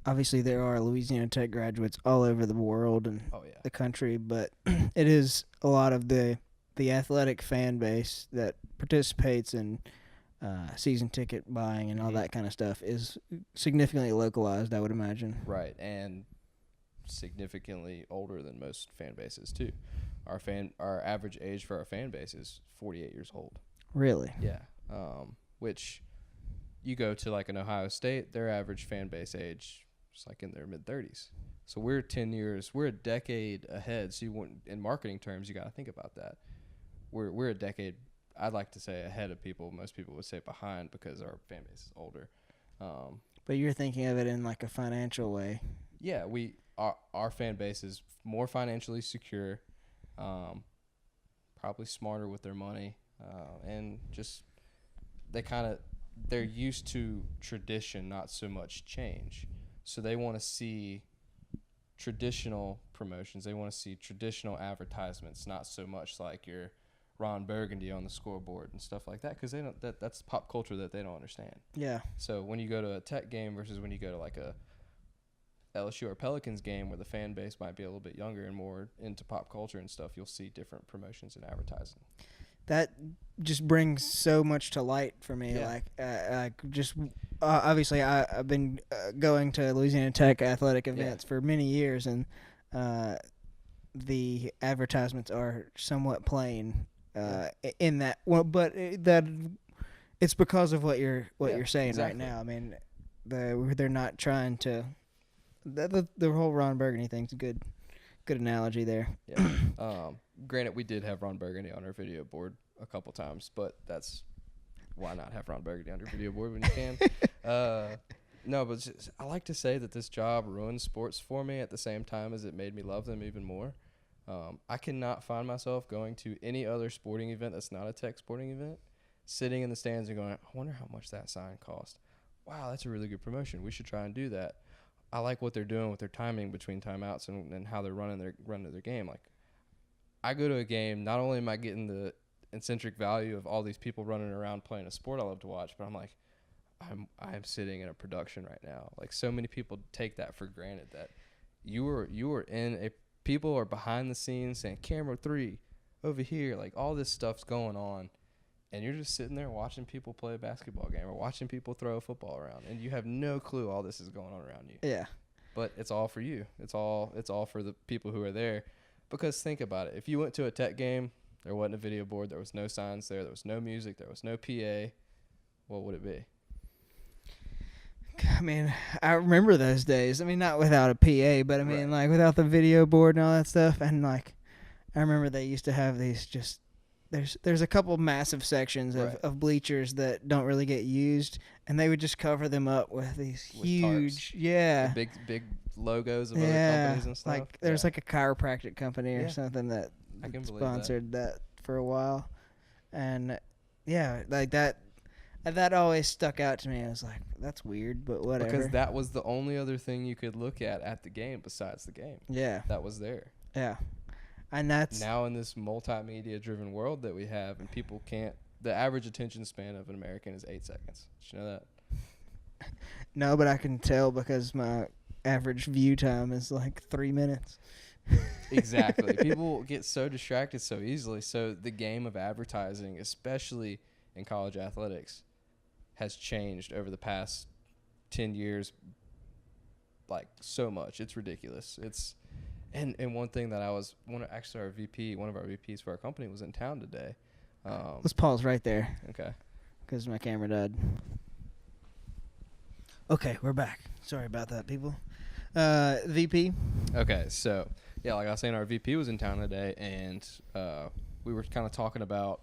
obviously there are Louisiana Tech graduates all over the world and the country, but it is a lot of the athletic fan base that participates in season ticket buying and all that kind of stuff is significantly localized, I would imagine. Right, and significantly older than most fan bases too. Our average age for our fan base is 48 years old. Really? Yeah. Which you go to like an Ohio State, their average fan base age is like in their mid-30s. So we're a decade ahead. So in marketing terms, you got to think about that. We're a decade, I'd like to say, ahead of people. Most people would say behind because our fan base is older. But you're thinking of it in like a financial way. Yeah, our fan base is more financially secure, probably smarter with their money, and just they're used to tradition, not so much change. So they want to see traditional promotions. They want to see traditional advertisements, not so much like your Ron Burgundy on the scoreboard and stuff like that, because that's pop culture that they don't understand. Yeah. So when you go to a Tech game versus when you go to like a LSU or Pelicans game where the fan base might be a little bit younger and more into pop culture and stuff, you'll see different promotions and advertising. That just brings so much to light for me. Yeah. Obviously I've been going to Louisiana Tech athletic events for many years, and the advertisements are somewhat plain in that. Well, but that it's because of what you're saying exactly. right now. I mean, they're not trying to. The whole Ron Burgundy thing's a good analogy there. Yeah. Granted, we did have Ron Burgundy on our video board a couple times, but that's why not have Ron Burgundy on your video board when you can. No, but I like to say that this job ruined sports for me at the same time as it made me love them even more. I cannot find myself going to any other sporting event that's not a Tech sporting event, sitting in the stands and going, I wonder how much that sign cost. Wow, that's a really good promotion. We should try and do that. I like what they're doing with their timing between timeouts and how they're running their game. Like, I go to a game, not only am I getting the intrinsic value of all these people running around playing a sport I love to watch, but I'm like, I'm sitting in a production right now. Like, so many people take that for granted that you are in a people are behind the scenes saying camera 3 over here, like all this stuff's going on, and you're just sitting there watching people play a basketball game or watching people throw a football around, and you have no clue all this is going on around you. Yeah. But it's all for you. It's all for the people who are there. Because think about it. If you went to a Tech game, there wasn't a video board, there was no signs there was no music, there was no PA, what would it be? I mean, I remember those days. I mean, not without a PA, but I mean, like, without the video board and all that stuff. And, like, I remember they used to have these just there's a couple massive sections of bleachers that don't really get used, and they would just cover them up with these huge, tarps. The big logos of other companies and stuff. Like, there's like a chiropractic company or something that sponsored that for a while. And, yeah, like that always stuck out to me. I was like, that's weird, but whatever. Because that was the only other thing you could look at the game besides the game. Yeah. That was there. Yeah. And that's now in this multimedia-driven world that we have, and people can't. The average attention span of an American is 8 seconds. Did you know that? No, but I can tell because my average view time is like 3 minutes. Exactly. People get so distracted so easily. So the game of advertising, especially in college athletics, has changed over the past 10 years, like, so much. It's ridiculous. And one thing that one of our VPs for our company was in town today. Let's pause right there. Okay. Because my camera died. Okay, we're back. Sorry about that, people. VP. Okay, so, yeah, like I was saying, our VP was in town today, and we were kind of talking about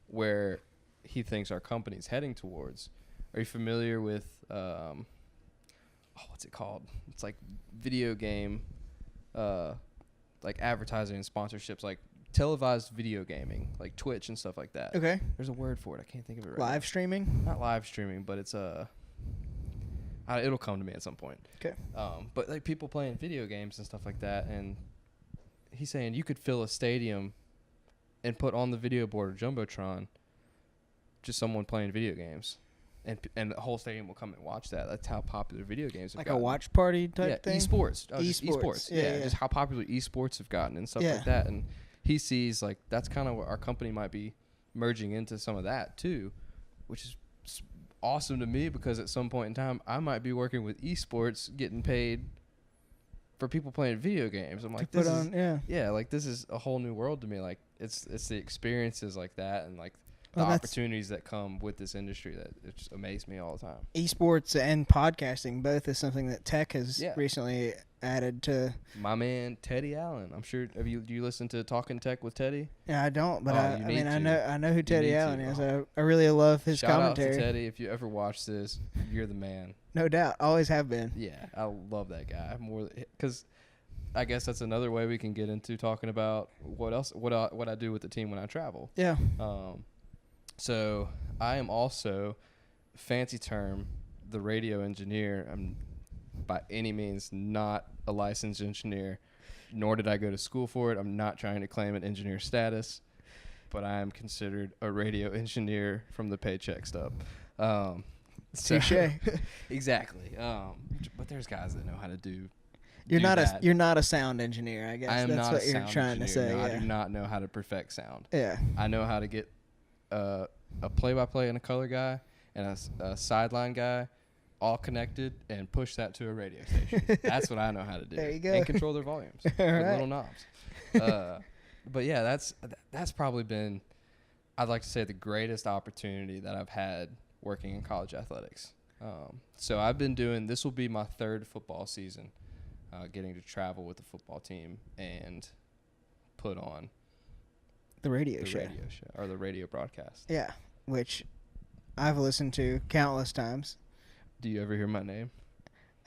where he thinks our company's heading towards. Are you familiar with, what's it called? It's like video game, like advertising and sponsorships, like televised video gaming, like Twitch and stuff like that. Okay. There's a word for it. I can't think of it right Live now. streaming? Not live streaming, but it's it'll come to me at some point. Okay. But like people playing video games and stuff like that, and he's saying you could fill a stadium and put on the video board or jumbotron just someone playing video games, and the whole stadium will come and watch that. That's how popular video games have gotten. Like a watch party type thing? Esports. Esports. Yeah, just how popular esports have gotten and stuff like that. And he sees, like, that's kind of what our company might be merging into some of that too, which is awesome to me because at some point in time I might be working with esports getting paid for people playing video games. I'm like, this is a whole new world to me. Like, it's the experiences like that and like the opportunities that come with this industry that it just amazes me all the time. Esports and podcasting both is something that Tech has recently added to. My man Teddy Allen. I'm sure. Do you listen to Talking Tech with Teddy? Yeah, I don't, but I know who Teddy Allen is. I really love his commentary. Shout out to Teddy. If you ever watch this, you're the man. No doubt, always have been. Yeah, I love that guy more because I guess that's another way we can get into talking about what I do with the team when I travel. Yeah. So I am also, fancy term, the radio engineer. I'm by any means not a licensed engineer, nor did I go to school for it. I'm not trying to claim an engineer status, but I am considered a radio engineer from the paycheck stub. Touche. Exactly. But there's guys that know how to do. You're not a sound engineer, I guess. I am That's not what a you're sound trying engineer. to say. No, I do not know how to perfect sound. Yeah. I know how to get a play-by-play and a color guy and a sideline guy all connected and push that to a radio station. That's what I know how to do. There you go. And control their volumes with little knobs. But yeah, that's probably been I'd like to say the greatest opportunity that I've had working in college athletics. So I've been doing, this will be my third football season, getting to travel with the football team and put on The radio the show. radio show or the radio broadcast. Yeah, which I've listened to countless times. Do you ever hear my name?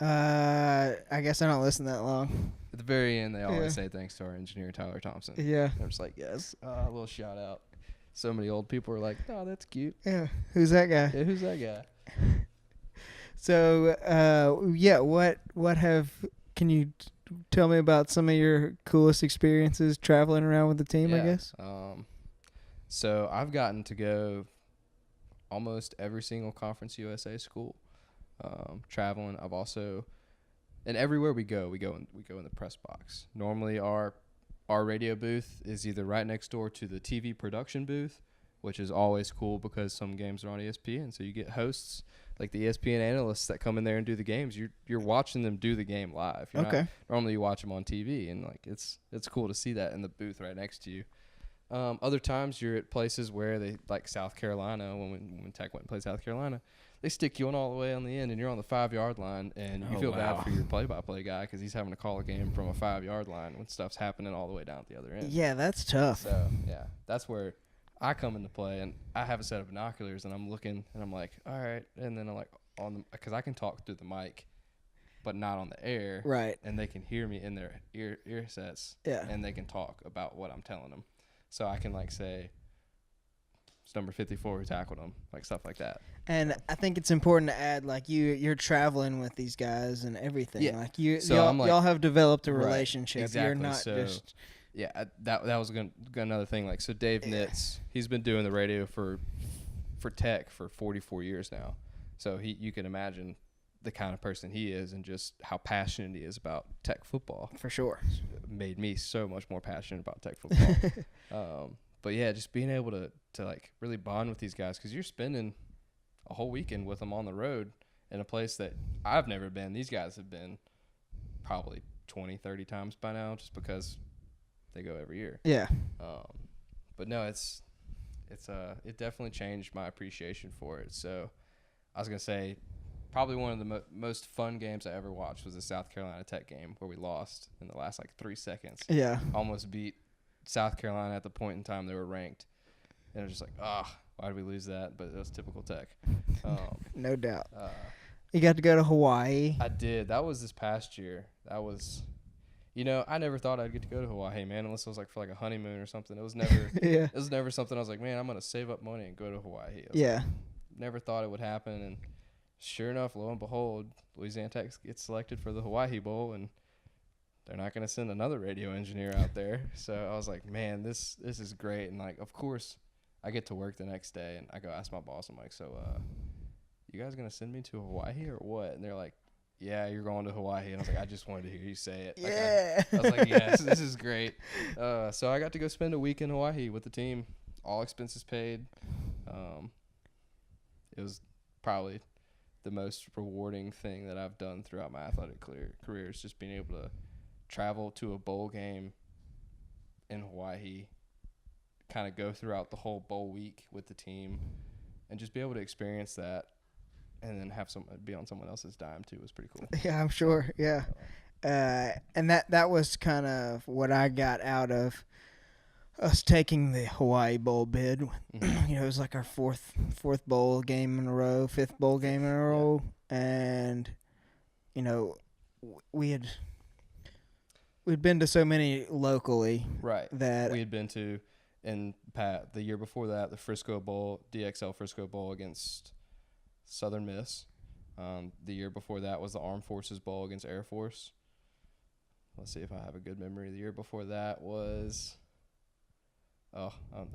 I guess I don't listen that long. At the very end, they always say thanks to our engineer, Tyler Thompson. Yeah. I'm just like, yes, a little shout out. So many old people are like, oh, that's cute. Yeah. Who's that guy? Yeah, who's that guy? So, can you tell me about some of your coolest experiences traveling around with the team, I guess? So I've gotten to go almost every single Conference USA school. Traveling. I've also, and everywhere we go in the press box. Normally our radio booth is either right next door to the TV production booth, which is always cool because some games are on ESPN, so you get hosts like the ESPN analysts that come in there and do the games. You're watching them do the game live. Normally you watch them on TV, and like it's cool to see that in the booth right next to you. Other times you're at places where they, like South Carolina, when Tech went and played South Carolina, they stick you on all the way on the end, and you're on the 5-yard line, and you feel bad for your play-by-play guy because he's having to call a game from a 5-yard line when stuff's happening all the way down at the other end. Yeah, that's tough. So, yeah, that's where I come into play, and I have a set of binoculars, and I'm looking, and I'm like, all right, and then I'm like, because I can talk through the mic, but not on the air. Right. And they can hear me in their ear sets, and they can talk about what I'm telling them. So I can, like, say, it's number 54 who tackled him, like stuff like that. And I think it's important to add, like, you're traveling with these guys and everything. Yeah. Like, y'all have developed a relationship. Exactly. You're not just... Yeah, that was another thing. Like, so Dave Nitz, he's been doing the radio for Tech for 44 years now. So you can imagine the kind of person he is and just how passionate he is about Tech football. For sure. Made me so much more passionate about Tech football. But yeah, just being able to like really bond with these guys, because you're spending a whole weekend with them on the road in a place that I've never been. These guys have been probably 20, 30 times by now, just because they go every year. Yeah. But no, it definitely changed my appreciation for it. So I was gonna say, probably one of the most fun games I ever watched was the South Carolina Tech game where we lost in the last like 3 seconds. Yeah. Almost beat South Carolina at the point in time they were ranked. And it was just like, why did we lose that? But it was typical Tech. No doubt. You got to go to Hawaii. I did. That was this past year. That was, I never thought I'd get to go to Hawaii, man, unless it was like for like a honeymoon or something. It was never It was never something I was like, man, I'm going to save up money and go to Hawaii. Like, never thought it would happen, and sure enough, lo and behold, Louisiana Tech gets selected for the Hawaii Bowl, and they're not going to send another radio engineer out there. So I was like, man, this is great. And like, of course, I get to work the next day, and I go ask my boss, I'm like, so you guys going to send me to Hawaii or what? And they're like, yeah, you're going to Hawaii. And I was like, I just wanted to hear you say it. Yeah. Like I was like, yes, this is great. So I got to go spend a week in Hawaii with the team, all expenses paid. It was probably the most rewarding thing that I've done throughout my athletic career is just being able to travel to a bowl game in Hawaii, kind of go throughout the whole bowl week with the team, and just be able to experience that, and then have be on someone else's dime too was pretty cool. Yeah, I'm sure. Yeah. And that was kind of what I got out of us taking the Hawaii Bowl bid. Mm-hmm. It was like our fourth bowl game in a row, fifth bowl game in a row, and we'd been to so many locally, right? That we had been to, and Pat, the year before that, the Frisco Bowl, DXL Frisco Bowl against Southern Miss. The year before that was the Armed Forces Bowl against Air Force. Let's see if I have a good memory. The year before that was, I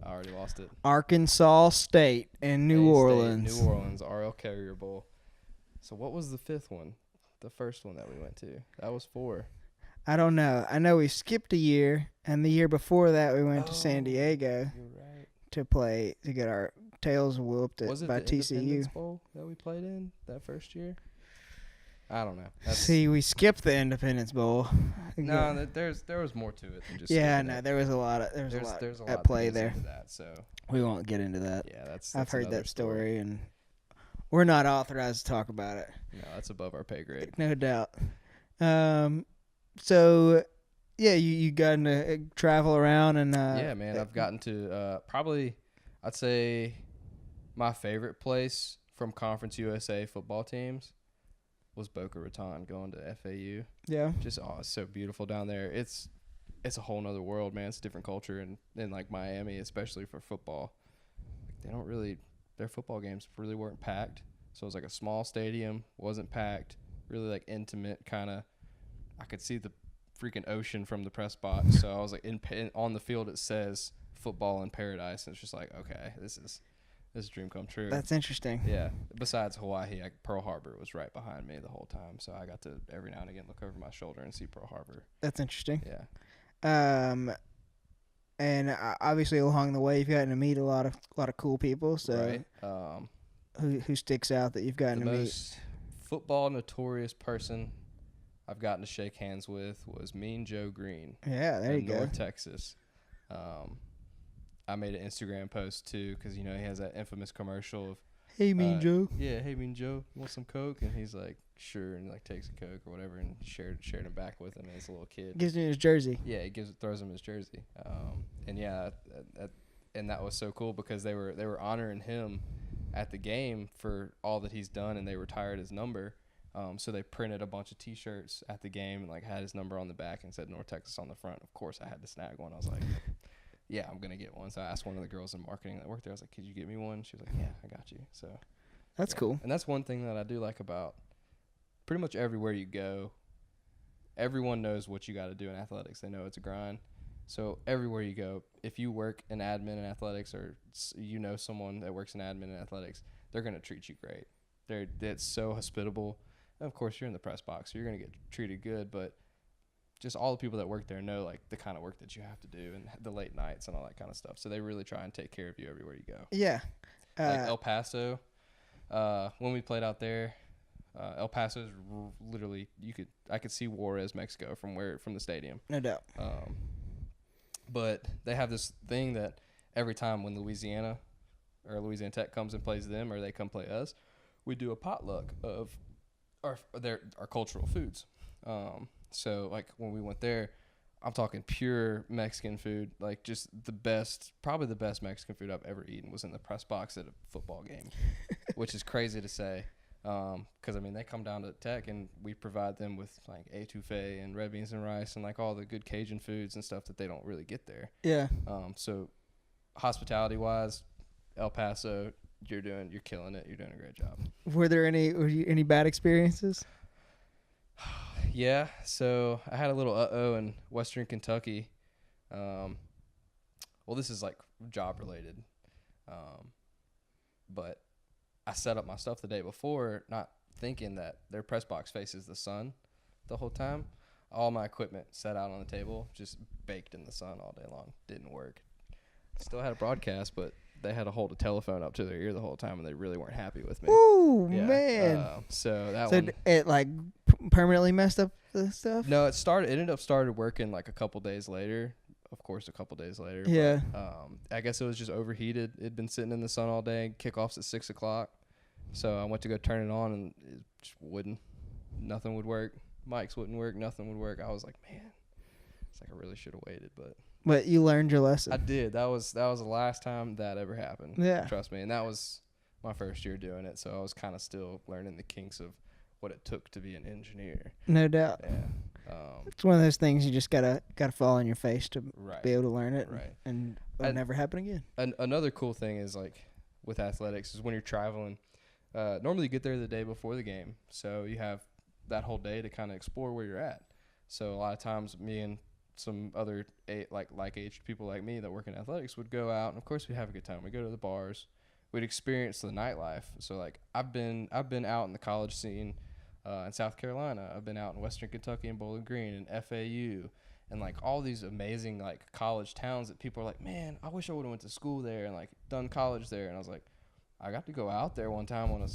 already lost it. Arkansas State and New Orleans. New Orleans, RL Carrier Bowl. So what was the fifth one? The first one that we went to. That was 4. I don't know. I know we skipped a year, and the year before that we went to San Diego to get our tails whooped by TCU. Independence Bowl that we played in that first year? I don't know. See, we skipped the Independence Bowl. No, there was more to it than just. Yeah, skipping no, it. there was a lot There's a lot at that play goes there. into that, so We won't get into that. yeah, that's I've heard another that story, and we're not authorized to talk about it. No, that's above our pay grade. No doubt. So, yeah, you gotten to travel around and yeah, man, I've gotten to probably, I'd say, my favorite place from Conference USA football teams was Boca Raton, going to FAU. Yeah. Just it's so beautiful down there. It's a whole nother world, man. It's a different culture, and in like Miami, especially for football, they don't really, their football games really weren't packed. So it was like a small stadium, wasn't packed, really like intimate kind of. I could see the freaking ocean from the press box. So I was like on the field. It says football in paradise, and it's just like, okay, this is a dream come true. That's interesting. Yeah. Besides Hawaii, Pearl Harbor was right behind me the whole time, so I got to every now and again look over my shoulder and see Pearl Harbor. That's interesting. Yeah. And obviously along the way you've gotten to meet a lot of cool people. So right. Who sticks out that you've gotten to meet? The most football notorious person I've gotten to shake hands with was Mean Joe Green. Yeah, there you go. North Texas. I made an Instagram post too because he has that infamous commercial of, "Hey, Mean Joe." Yeah, hey, Mean Joe, you want some Coke? And he's like, sure, and like takes a Coke or whatever, and shared him back with him as a little kid. Gives him his jersey. Yeah, throws him his jersey. And yeah, and that was so cool because they were honoring him at the game for all that he's done, and they retired his number. So they printed a bunch of T-shirts at the game and like had his number on the back and said North Texas on the front. Of course, I had to snag one. I was like, yeah, I'm gonna get one. So I asked one of the girls in marketing that worked there. I was like, could you get me one? She was like, yeah, I got you. So that's cool. And that's one thing that I do like about pretty much everywhere you go. Everyone knows what you got to do in athletics. They know it's a grind. So everywhere you go, if you work in admin in athletics or someone that works in admin in athletics, they're gonna treat you great. It's so hospitable. And of course, you're in the press box, so you're going to get treated good, but just all the people that work there know, like, the kind of work that you have to do and the late nights and all that kind of stuff. So they really try and take care of you everywhere you go. Yeah. Like El Paso, when we played out there, El Paso is literally, I could see Juarez, Mexico from the stadium. No doubt. But they have this thing that every time when Louisiana Tech comes and plays them or they come play us, we do a potluck of our cultural foods. So like when we went there, I'm talking pure Mexican food, like just probably the best Mexican food I've ever eaten was in the press box at a football game, which is crazy to say. Cause I mean, they come down to Tech and we provide them with like etouffee and red beans and rice and like all the good Cajun foods and stuff that they don't really get there. Yeah. So hospitality wise, El Paso, you're killing it. You're doing a great job. Were there any bad experiences? Yeah. So I had a little in Western Kentucky. Well, this is like job related. But I set up my stuff the day before, not thinking that their press box faces the sun the whole time. All my equipment set out on the table, just baked in the sun all day long. Didn't work. Still had a broadcast, but they had to hold a telephone up to their ear the whole time, and they really weren't happy with me. Ooh, yeah. Man. So it like permanently messed up the stuff? No, it ended up working like a couple days later. Of course, a couple days later. Yeah. But, I guess it was just overheated. It'd been sitting in the sun all day. Kickoffs at 6 o'clock. So I went to go turn it on, and it just wouldn't. Nothing would work. Mics wouldn't work. Nothing would work. I was like, man, it's like I really should have waited, But you learned your lesson. I did. That was the last time that ever happened. Yeah. Trust me. And that was my first year doing it, so I was kind of still learning the kinks of what it took to be an engineer. No doubt. Yeah. It's one of those things you just gotta fall on your face to right. be able to learn it. Right. And it'll never happen again. Another cool thing is like with athletics is when you're traveling. Normally you get there the day before the game, so you have that whole day to kind of explore where you're at. So a lot of times me and some other like-aged people like me that work in athletics would go out, and of course we'd have a good time. We'd go to the bars. We'd experience the nightlife. So like I've been out in the college scene in South Carolina. I've been out in Western Kentucky and Bowling Green and FAU and like all these amazing like college towns that people are like, man, I wish I would have went to school there and like done college there. And I was like, I got to go out there one time on a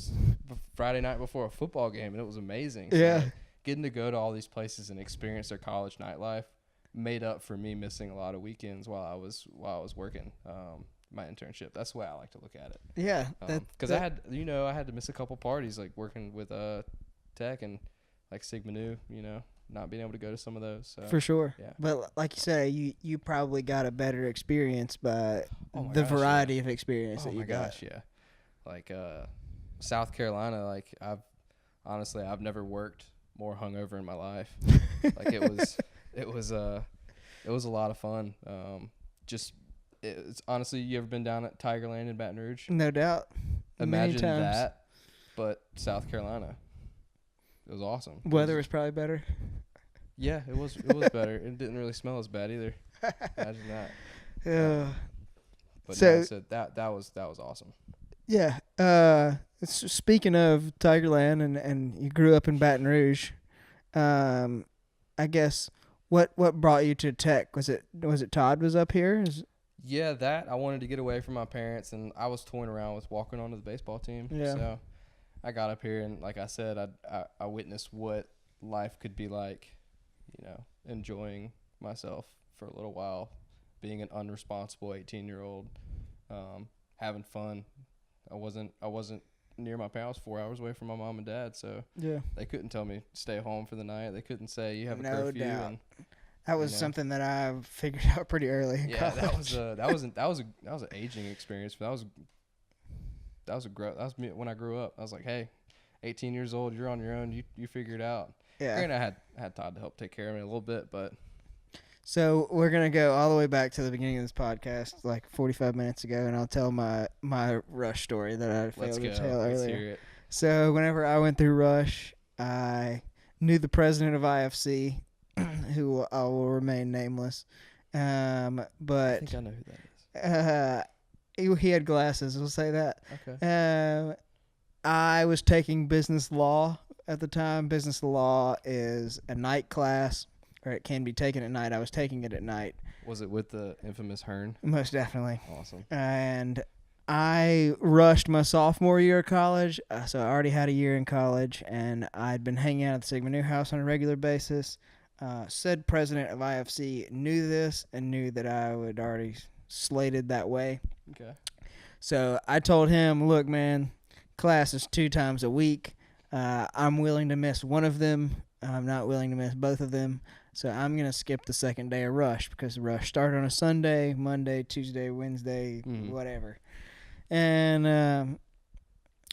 Friday night before a football game, and it was amazing. So, Yeah. like, getting to go to all these places and experience their college nightlife made up for me missing a lot of weekends while I was working my internship. That's the way I like to look at it. Yeah. Because I had to miss a couple parties, like working with Tech and like Sigma Nu, not being able to go to some of those. So. For sure. Yeah. But like you say, you probably got a better experience by the variety of experience that you got. Oh my gosh, yeah. Like South Carolina, like I've never worked more hungover in my life. Like it was a lot of fun. It's honestly, you ever been down at Tigerland in Baton Rouge? No doubt. Imagine that, but South Carolina. It was awesome. Weather was probably better. Yeah, it was better. It didn't really smell as bad either. Imagine that. Yeah. But so no, so that was awesome. Yeah. Speaking of Tigerland and you grew up in Baton Rouge, I guess what brought you to Tech? Was it Todd was up here? Yeah, that I wanted to get away from my parents, and I was toying around with walking onto the baseball team. Yeah. So I got up here, and like I said, I witnessed what life could be like, enjoying myself for a little while, being an unresponsible 18-year-old, having fun. I wasn't near my parents. I was 4 hours away from my mom and dad, so yeah, they couldn't tell me stay home for the night. They couldn't say you have a no curfew. Doubt. And that was something that I figured out pretty early in yeah, college. that was an aging experience. But that was me when I grew up. I was like, hey, 18 years old, you're on your own. You figure it out. Yeah. Granted, I had Todd to help take care of me a little bit, but. So we're gonna go all the way back to the beginning of this podcast, like 45 minutes ago, and I'll tell my Rush story that I failed to tell earlier. Let's hear it. So whenever I went through Rush, I knew the president of IFC, who I will remain nameless. But I think I know who that is. He had glasses. We'll say that. Okay. I was taking business law at the time. Business law is a night class, or it can be taken at night. I was taking it at night. Was it with the infamous Hearn? Most definitely. Awesome. And I rushed my sophomore year of college, so I already had a year in college, and I'd been hanging out at the Sigma Nu house on a regular basis. Said president of IFC knew this and knew that I would already slated that way. Okay. So I told him, look, man, class is 2 times a week. I'm willing to miss one of them. I'm not willing to miss both of them. So I'm going to skip the second day of Rush because Rush started on a Sunday, Monday, Tuesday, Wednesday, whatever. And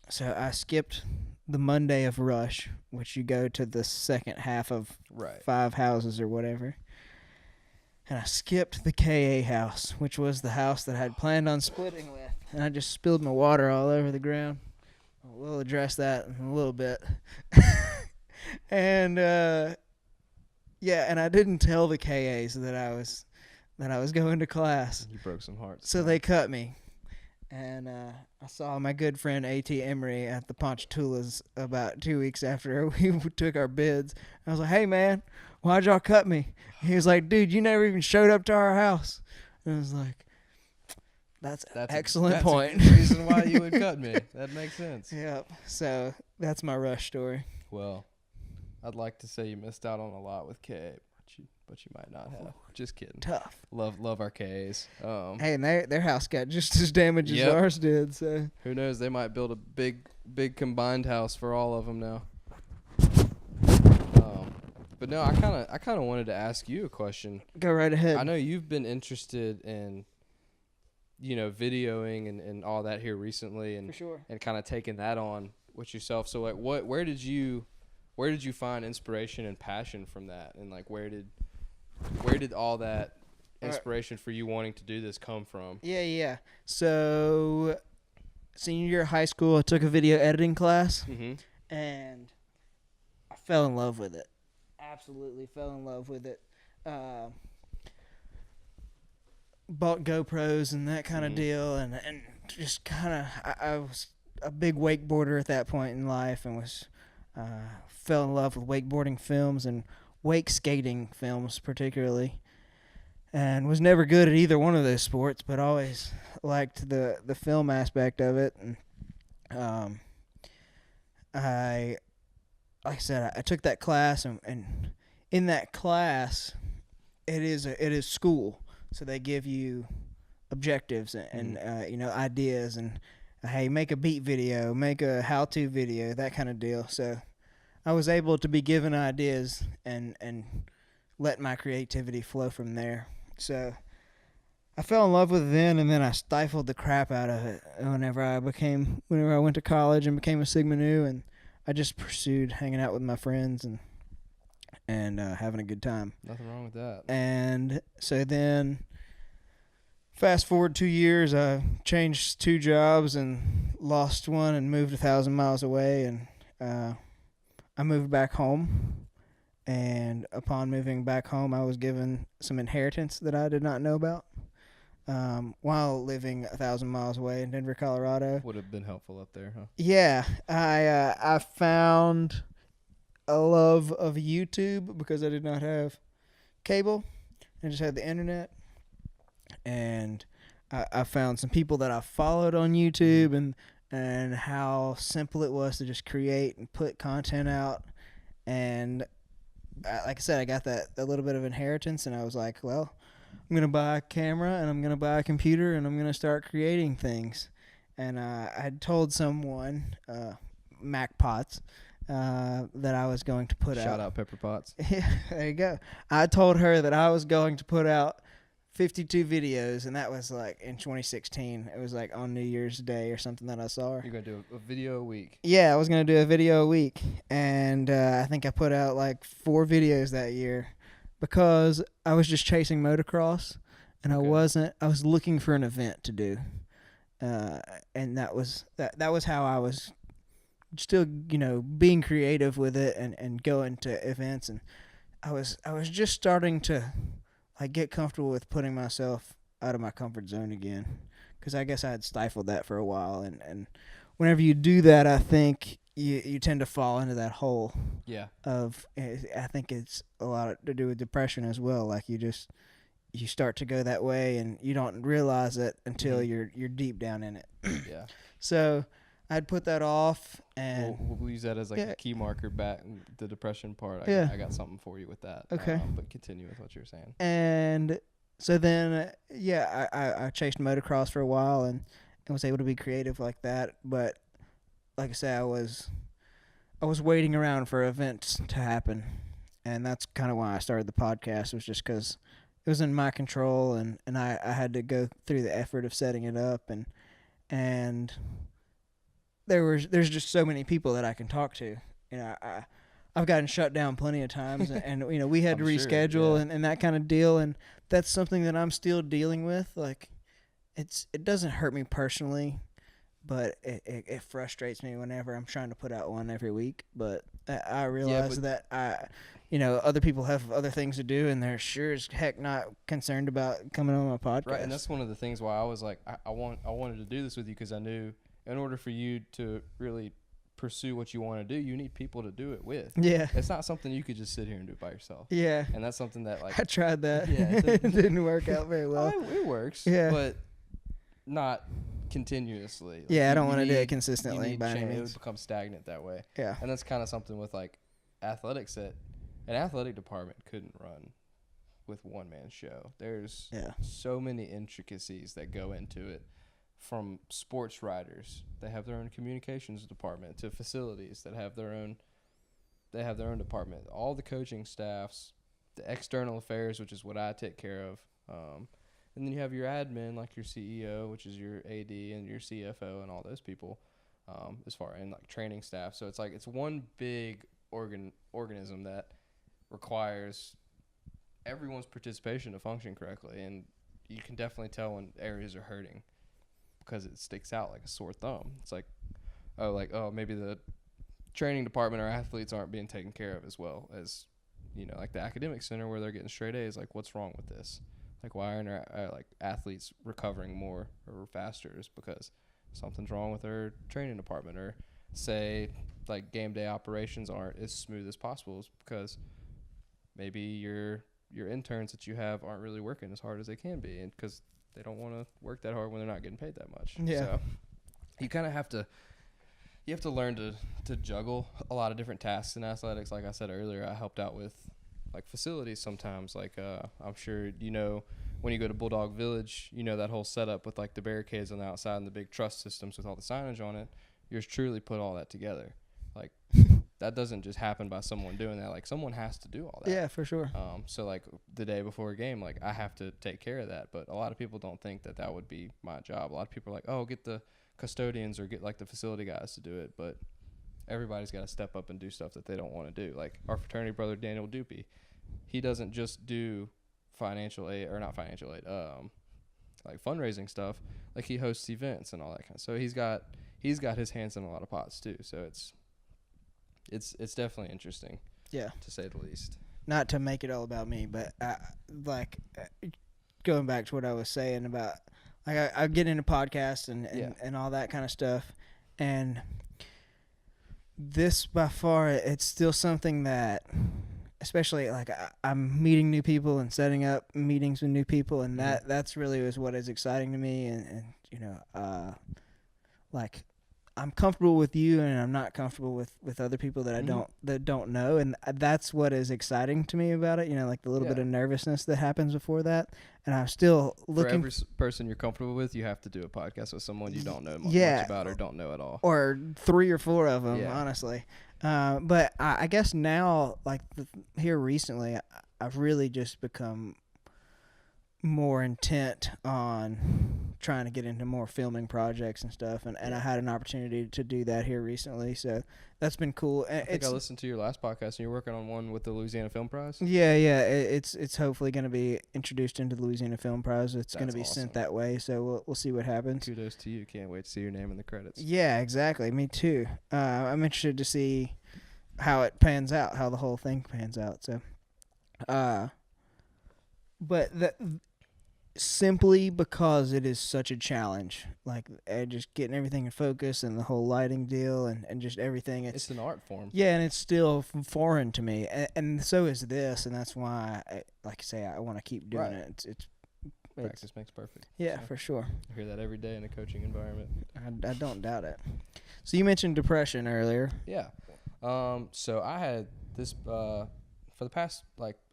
so I skipped the Monday of Rush, which you go to the second half of 5 houses or whatever. And I skipped the KA house, which was the house that I had planned on splitting with. And I just spilled my water all over the ground. We'll address that in a little bit. And and I didn't tell the KAs that I was going to class. You broke some hearts. So they cut me. And I saw my good friend A.T. Emery at the Ponchatoula's about 2 weeks after we took our bids. I was like, hey, man, why'd y'all cut me? He was like, dude, you never even showed up to our house. And I was like, that's an excellent point. That's a reason why you would cut me. That makes sense. Yep. So that's my Rush story. Well, I'd like to say you missed out on a lot with KA, but you might not have. Just kidding. Tough. Love our KAs. Hey, and their house got just as damaged as ours did. So who knows? They might build a big combined house for all of them now. But no, I kind of wanted to ask you a question. Go right ahead. I know you've been interested in, videoing and all that here recently, and for sure, and kind of taking that on with yourself. So like, where did you find inspiration and passion from that, and like where did all that inspiration for you wanting to do this come from? Yeah. So senior year of high school, I took a video editing class, and I fell in love with it. Absolutely fell in love with it. Bought GoPros and that kind of deal, and just kind of I was a big wakeboarder at that point in life, and was fell in love with wakeboarding films and wake skating films particularly, and was never good at either one of those sports, but always liked the film aspect of it. And Um, I like I said, I took that class, and in that class, it is school, so they give you objectives and ideas and hey, make a beat video, make a how-to video, that kind of deal. So I was able to be given ideas and let my creativity flow from there. So I fell in love with it then, and then I stifled the crap out of it whenever I went to college and became a Sigma Nu, and I just pursued hanging out with my friends and having a good time. Nothing wrong with that. And so then, fast forward 2 years, I changed 2 jobs and lost one and moved 1,000 miles away, and I moved back home. And upon moving back home, I was given some inheritance that I did not know about. While living 1,000 miles away in Denver, Colorado. Would have been helpful up there, huh? Yeah, I found a love of YouTube because I did not have cable. I just had the internet, and I found some people that I followed on YouTube and how simple it was to just create and put content out. And like I said, I got that a little bit of inheritance, and I was like, well, I'm going to buy a camera, and I'm going to buy a computer, and I'm going to start creating things. And I had told someone, Mac Potts, that I was going to put out. Shout out Pepper Potts. Yeah, there you go. I told her that I was going to put out 52 videos, and that was like in 2016. It was like on New Year's Day or something that I saw her. You're going to do a video a week. Yeah, I was going to do a video a week. And I think I put out like 4 videos that year, because I was just chasing motocross, and I was looking for an event to do. And that was how I was still, being creative with it and going to events. And I was just starting to like get comfortable with putting myself out of my comfort zone again, because I guess I had stifled that for a while. And whenever you do that, I think you tend to fall into that hole. Yeah. I think it's a lot to do with depression as well. Like you start to go that way, and you don't realize it until you're deep down in it. Yeah. So I'd put that off, and we'll use that as like a key marker back, the depression part. I got something for you with that. Okay. But continue with what you're saying. And so then, I chased motocross for a while and was able to be creative like that. But like I said, I was waiting around for events to happen, and that's kind of why I started the podcast. Was just because it was in my control, and I had to go through the effort of setting it up, and there's just so many people that I can talk to. I've gotten shut down plenty of times, and we had to reschedule and that kind of deal, and that's something that I'm still dealing with. Like, it doesn't hurt me personally, but it frustrates me whenever I'm trying to put out one every week. But I realize that other people have other things to do, and they're sure as heck not concerned about coming on my podcast. Right, and that's one of the things why I was like, I wanted to do this with you, because I knew in order for you to really pursue what you want to do, you need people to do it with. Yeah. It's not something you could just sit here and do by yourself. Yeah. And that's something that, like, I tried that. Yeah. It didn't work out very well. It works. Yeah. But not continuously. Like, I don't want to do it consistently by any change. It means. would become stagnant that way. Yeah. And that's kind of something with, like, athletics, that an athletic department couldn't run with one-man show. There's so many intricacies that go into it. From sports writers, they have their own communications department, to facilities that have their own department. All the coaching staffs, the external affairs, which is what I take care of, and then you have your admin, like your CEO, which is your AD, and your CFO, and all those people, as far and like training staff. So it's like it's one big organism that requires everyone's participation to function correctly, and you can definitely tell when areas are hurting, because it sticks out like a sore thumb. It's like, maybe the training department or athletes aren't being taken care of as well as, like the academic center where they're getting straight A's. Like, what's wrong with this? Like, why aren't our athletes recovering more or faster? Is because something's wrong with their training department, or say like game day operations aren't as smooth as possible. It's because maybe your interns that you have aren't really working as hard as they can be, and because they don't want to work that hard when they're not getting paid that much. Yeah. So you kind of have to you have to learn to juggle a lot of different tasks in athletics. Like I said earlier, I helped out with like facilities sometimes. Like I'm sure when you go to Bulldog Village, that whole setup with like the barricades on the outside and the big truss systems with all the signage on it. Yours truly put all that together. Like that doesn't just happen by someone doing that. Like someone has to do all that. Yeah, for sure. So like the day before a game, like I have to take care of that. But a lot of people don't think that would be my job. A lot of people are like, oh, get the custodians or get like the facility guys to do it. But everybody's got to step up and do stuff that they don't want to do. Like our fraternity brother, Daniel Dupie, he doesn't just do financial aid or not financial aid, like fundraising stuff. Like he hosts events and all that kind of. So he's got his hands in a lot of pots too. So it's definitely interesting. Yeah, to say the least. Not to make it all about me, but going back to what I was saying about like I get into podcasts and all that kind of stuff, and this by far it's still something that, especially like I'm meeting new people and setting up meetings with new people, and that's really is what is exciting to me, and like I'm comfortable with you, and I'm not comfortable with other people that I don't know, and that's what is exciting to me about it. Like the little bit of nervousness that happens before that, and I'm still looking. For every person you're comfortable with, you have to do a podcast with someone you don't know much about or don't know at all, or 3 or 4 of them, honestly. But I guess now, like here recently, I've really just become more intent on trying to get into more filming projects and stuff, and I had an opportunity to do that here recently, so that's been cool. I think I listened to your last podcast, and you're working on one with the Louisiana Film Prize. Yeah, it's hopefully going to be introduced into the Louisiana Film Prize. It's going to be sent that way, so we'll see what happens. Kudos to you. Can't wait to see your name in the credits. Yeah, exactly. Me too. I'm interested to see how it pans out, how the whole thing pans out. So, but simply because it is such a challenge, like just getting everything in focus and the whole lighting deal and just everything. It's an art form. Yeah, and it's still foreign to me, and so is this, and that's why, I want to keep doing it. It's practice makes perfect. Yeah, for sure. I hear that every day in a coaching environment. I don't doubt it. So you mentioned depression earlier. Yeah. So I had this for the past,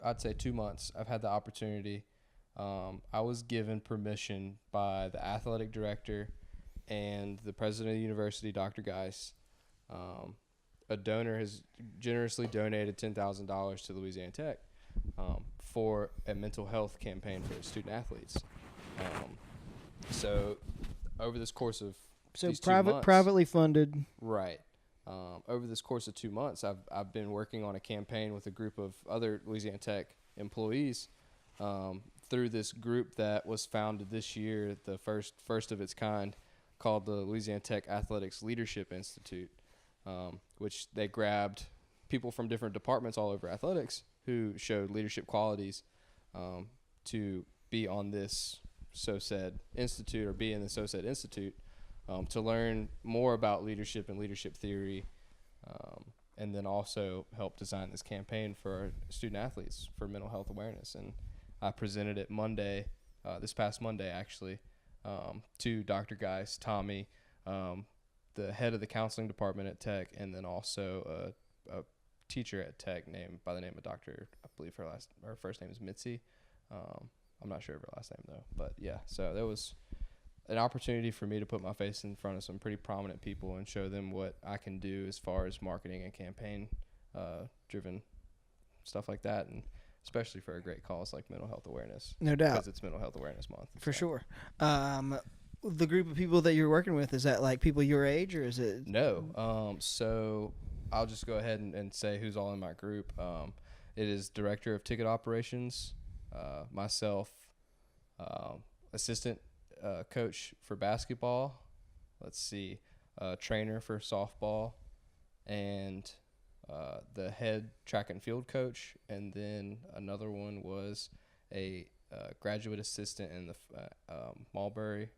I'd say 2 months, I've had the opportunity. I was given permission by the athletic director and the president of the university, Dr. Geis. A donor has generously donated $10,000 to Louisiana Tech for a mental health campaign for student athletes. So over this course of these 2 months, privately funded. Right. Over this course of 2 months, I've been working on a campaign with a group of other Louisiana Tech employees through this group that was founded this year, the first of its kind, called the Louisiana Tech Athletics Leadership Institute, which they grabbed people from different departments all over athletics who showed leadership qualities to be on this so-said institute or be in the so-said institute to learn more about leadership and leadership theory, and then also help design this campaign for our student athletes for mental health awareness. And I presented it Monday, this past Monday actually, to Dr. Geis, Tommy, the head of the counseling department at Tech, and then also a teacher at Tech by the name of Dr. I believe her first name is Mitzi. I'm not sure of her last name though, but yeah. So there was an opportunity for me to put my face in front of some pretty prominent people and show them what I can do as far as marketing and campaign driven stuff like that, and especially for a great cause like mental health awareness. No doubt. Because it's Mental Health Awareness Month. For sure. The group of people that you're working with, is that like people your age, or is it? No. So I'll just go ahead and say who's all in my group. It is Director of Ticket Operations, myself, assistant coach for basketball, let's see, trainer for softball, and the head track and field coach, and then another one was a graduate assistant in the Mulberry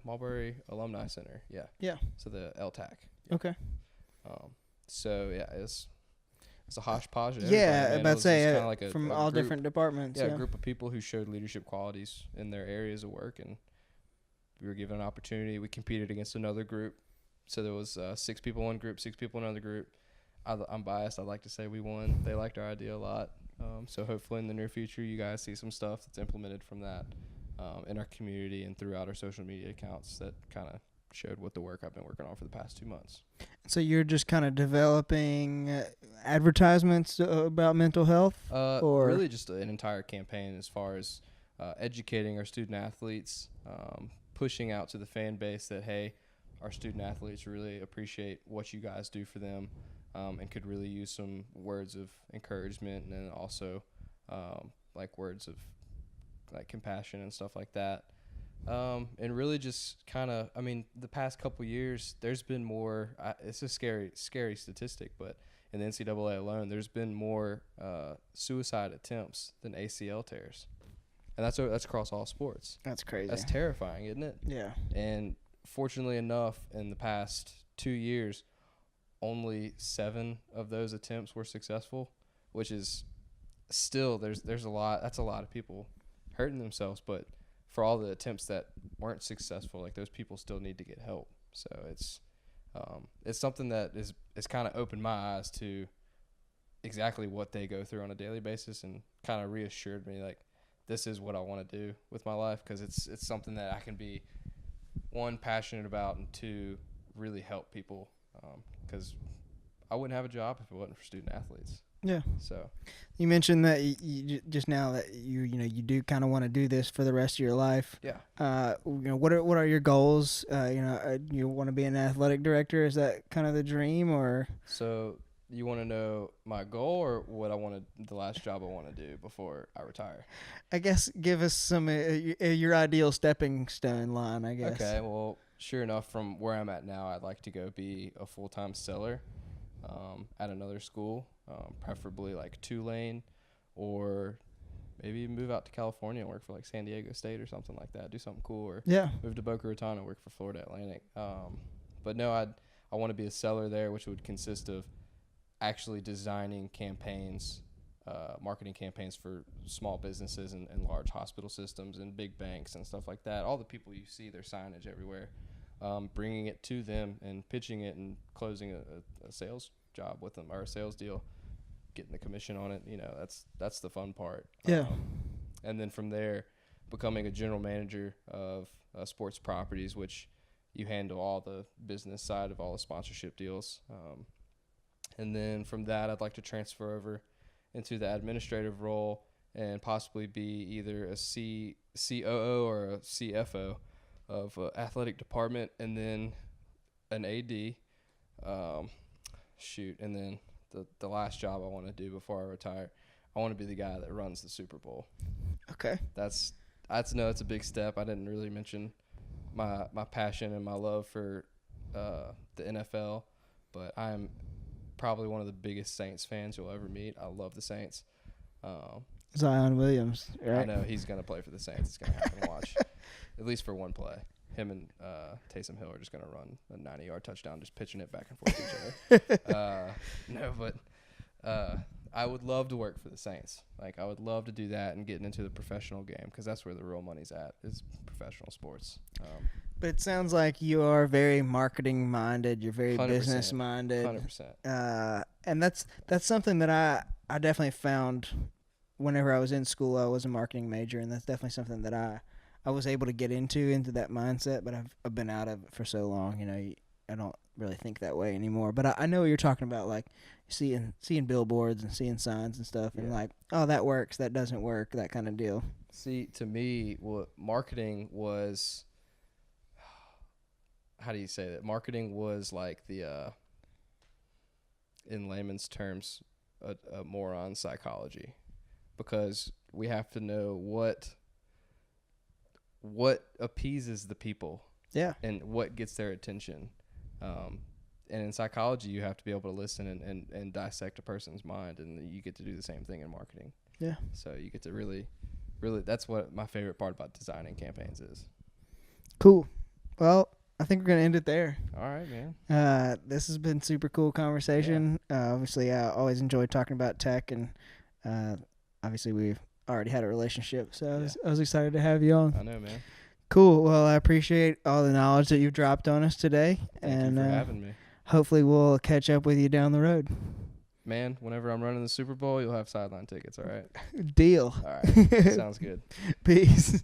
Mulberry Alumni Center. Yeah. So the LTAC. Yeah. Okay. So yeah, it's a hodgepodge. Yeah, about to say like from all group, different departments. Yeah, a group of people who showed leadership qualities in their areas of work, and we were given an opportunity. We competed against another group So there was 6 people in one group, 6 people in another group. I'm biased. I'd like to say we won. They liked our idea a lot. So hopefully in the near future, you guys see some stuff that's implemented from that in our community and throughout our social media accounts that kind of showed what the work I've been working on for the past 2 months. So you're just kind of developing advertisements about mental health? Or really just an entire campaign as far as educating our student athletes, pushing out to the fan base that, hey, our student athletes really appreciate what you guys do for them, and could really use some words of encouragement, and then also like words of like compassion and stuff like that. And really just kind of, I mean, the past couple years, there's been more, it's a scary statistic, but in the NCAA alone, there's been more suicide attempts than ACL tears. And that's across all sports. That's crazy. That's terrifying, isn't it? Yeah. And fortunately enough, in the past 2 years, only 7 of those attempts were successful, which is still, there's a lot, that's a lot of people hurting themselves, but for all the attempts that weren't successful, like those people still need to get help. So it's something that is kind of opened my eyes to exactly what they go through on a daily basis, and kind of reassured me like this is what I want to do with my life, because it's something that I can be, 1, passionate about, and 2, really help people, because I wouldn't have a job if it wasn't for student athletes. Yeah. So you mentioned that you just now that you do kind of want to do this for the rest of your life. Yeah. What are your goals? You want to be an athletic director? Is that kind of the dream, or? So you want to know my goal, or what the last job I want to do before I retire? I guess give us some your ideal stepping stone line, I guess. Okay. Well, sure enough, from where I'm at now, I'd like to go be a full-time seller at another school, preferably like Tulane, or maybe move out to California and work for like San Diego State or something like that. Do something cool, or move to Boca Raton and work for Florida Atlantic. But no, I want to be a seller there, which would consist of actually designing campaigns, marketing campaigns for small businesses and large hospital systems and big banks and stuff like that. All the people you see, their signage everywhere. Bringing it to them and pitching it and closing a sales job with them, or a sales deal, getting the commission on it. That's the fun part. Yeah. And then from there, becoming a general manager of sports properties, which you handle all the business side of all the sponsorship deals. And then from that, I'd like to transfer over into the administrative role and possibly be either a COO or a CFO of athletic department, and then an AD. And then the last job I want to do before I retire, I want to be the guy that runs the Super Bowl. Okay. That's a big step. I didn't really mention my passion and my love for the NFL, but I'm probably one of the biggest Saints fans you'll ever meet. I love the Saints. Zion Williams, right? I know he's going to play for the Saints. It's going to happen. Watch. At least for one play. Him and Taysom Hill are just going to run a 90-yard touchdown, just pitching it back and forth to each other. I would love to work for the Saints. Like, I would love to do that and getting into the professional game, because that's where the real money's at, is professional sports. But it sounds like you are very marketing-minded. You're very 100%, business-minded. 100%. And that's something that I definitely found whenever I was in school. I was a marketing major, and that's definitely something that I was able to get into that mindset, but I've been out of it for so long. I don't really think that way anymore. But I know what you're talking about, like seeing billboards and seeing signs and stuff, and like, oh, that works, that doesn't work, that kind of deal. See, to me, what marketing was, how do you say that? Marketing was like the, in layman's terms, a moron psychology, because we have to know what appeases the people, and what gets their attention. And in psychology, you have to be able to listen and dissect a person's mind, and you get to do the same thing in marketing. Yeah. So you get to really, that's what my favorite part about designing campaigns is. Cool. Well, I think we're going to end it there. All right, man. This has been super cool conversation. Yeah. Obviously, I always enjoy talking about tech, and obviously we've already had a relationship, so I was excited to have you on. I know, man. Cool. Well, I appreciate all the knowledge that you've dropped on us today. Thank you for having me. Hopefully we'll catch up with you down the road. Man, whenever I'm running the Super Bowl, you'll have sideline tickets, all right? Deal. All right. Sounds good. Peace.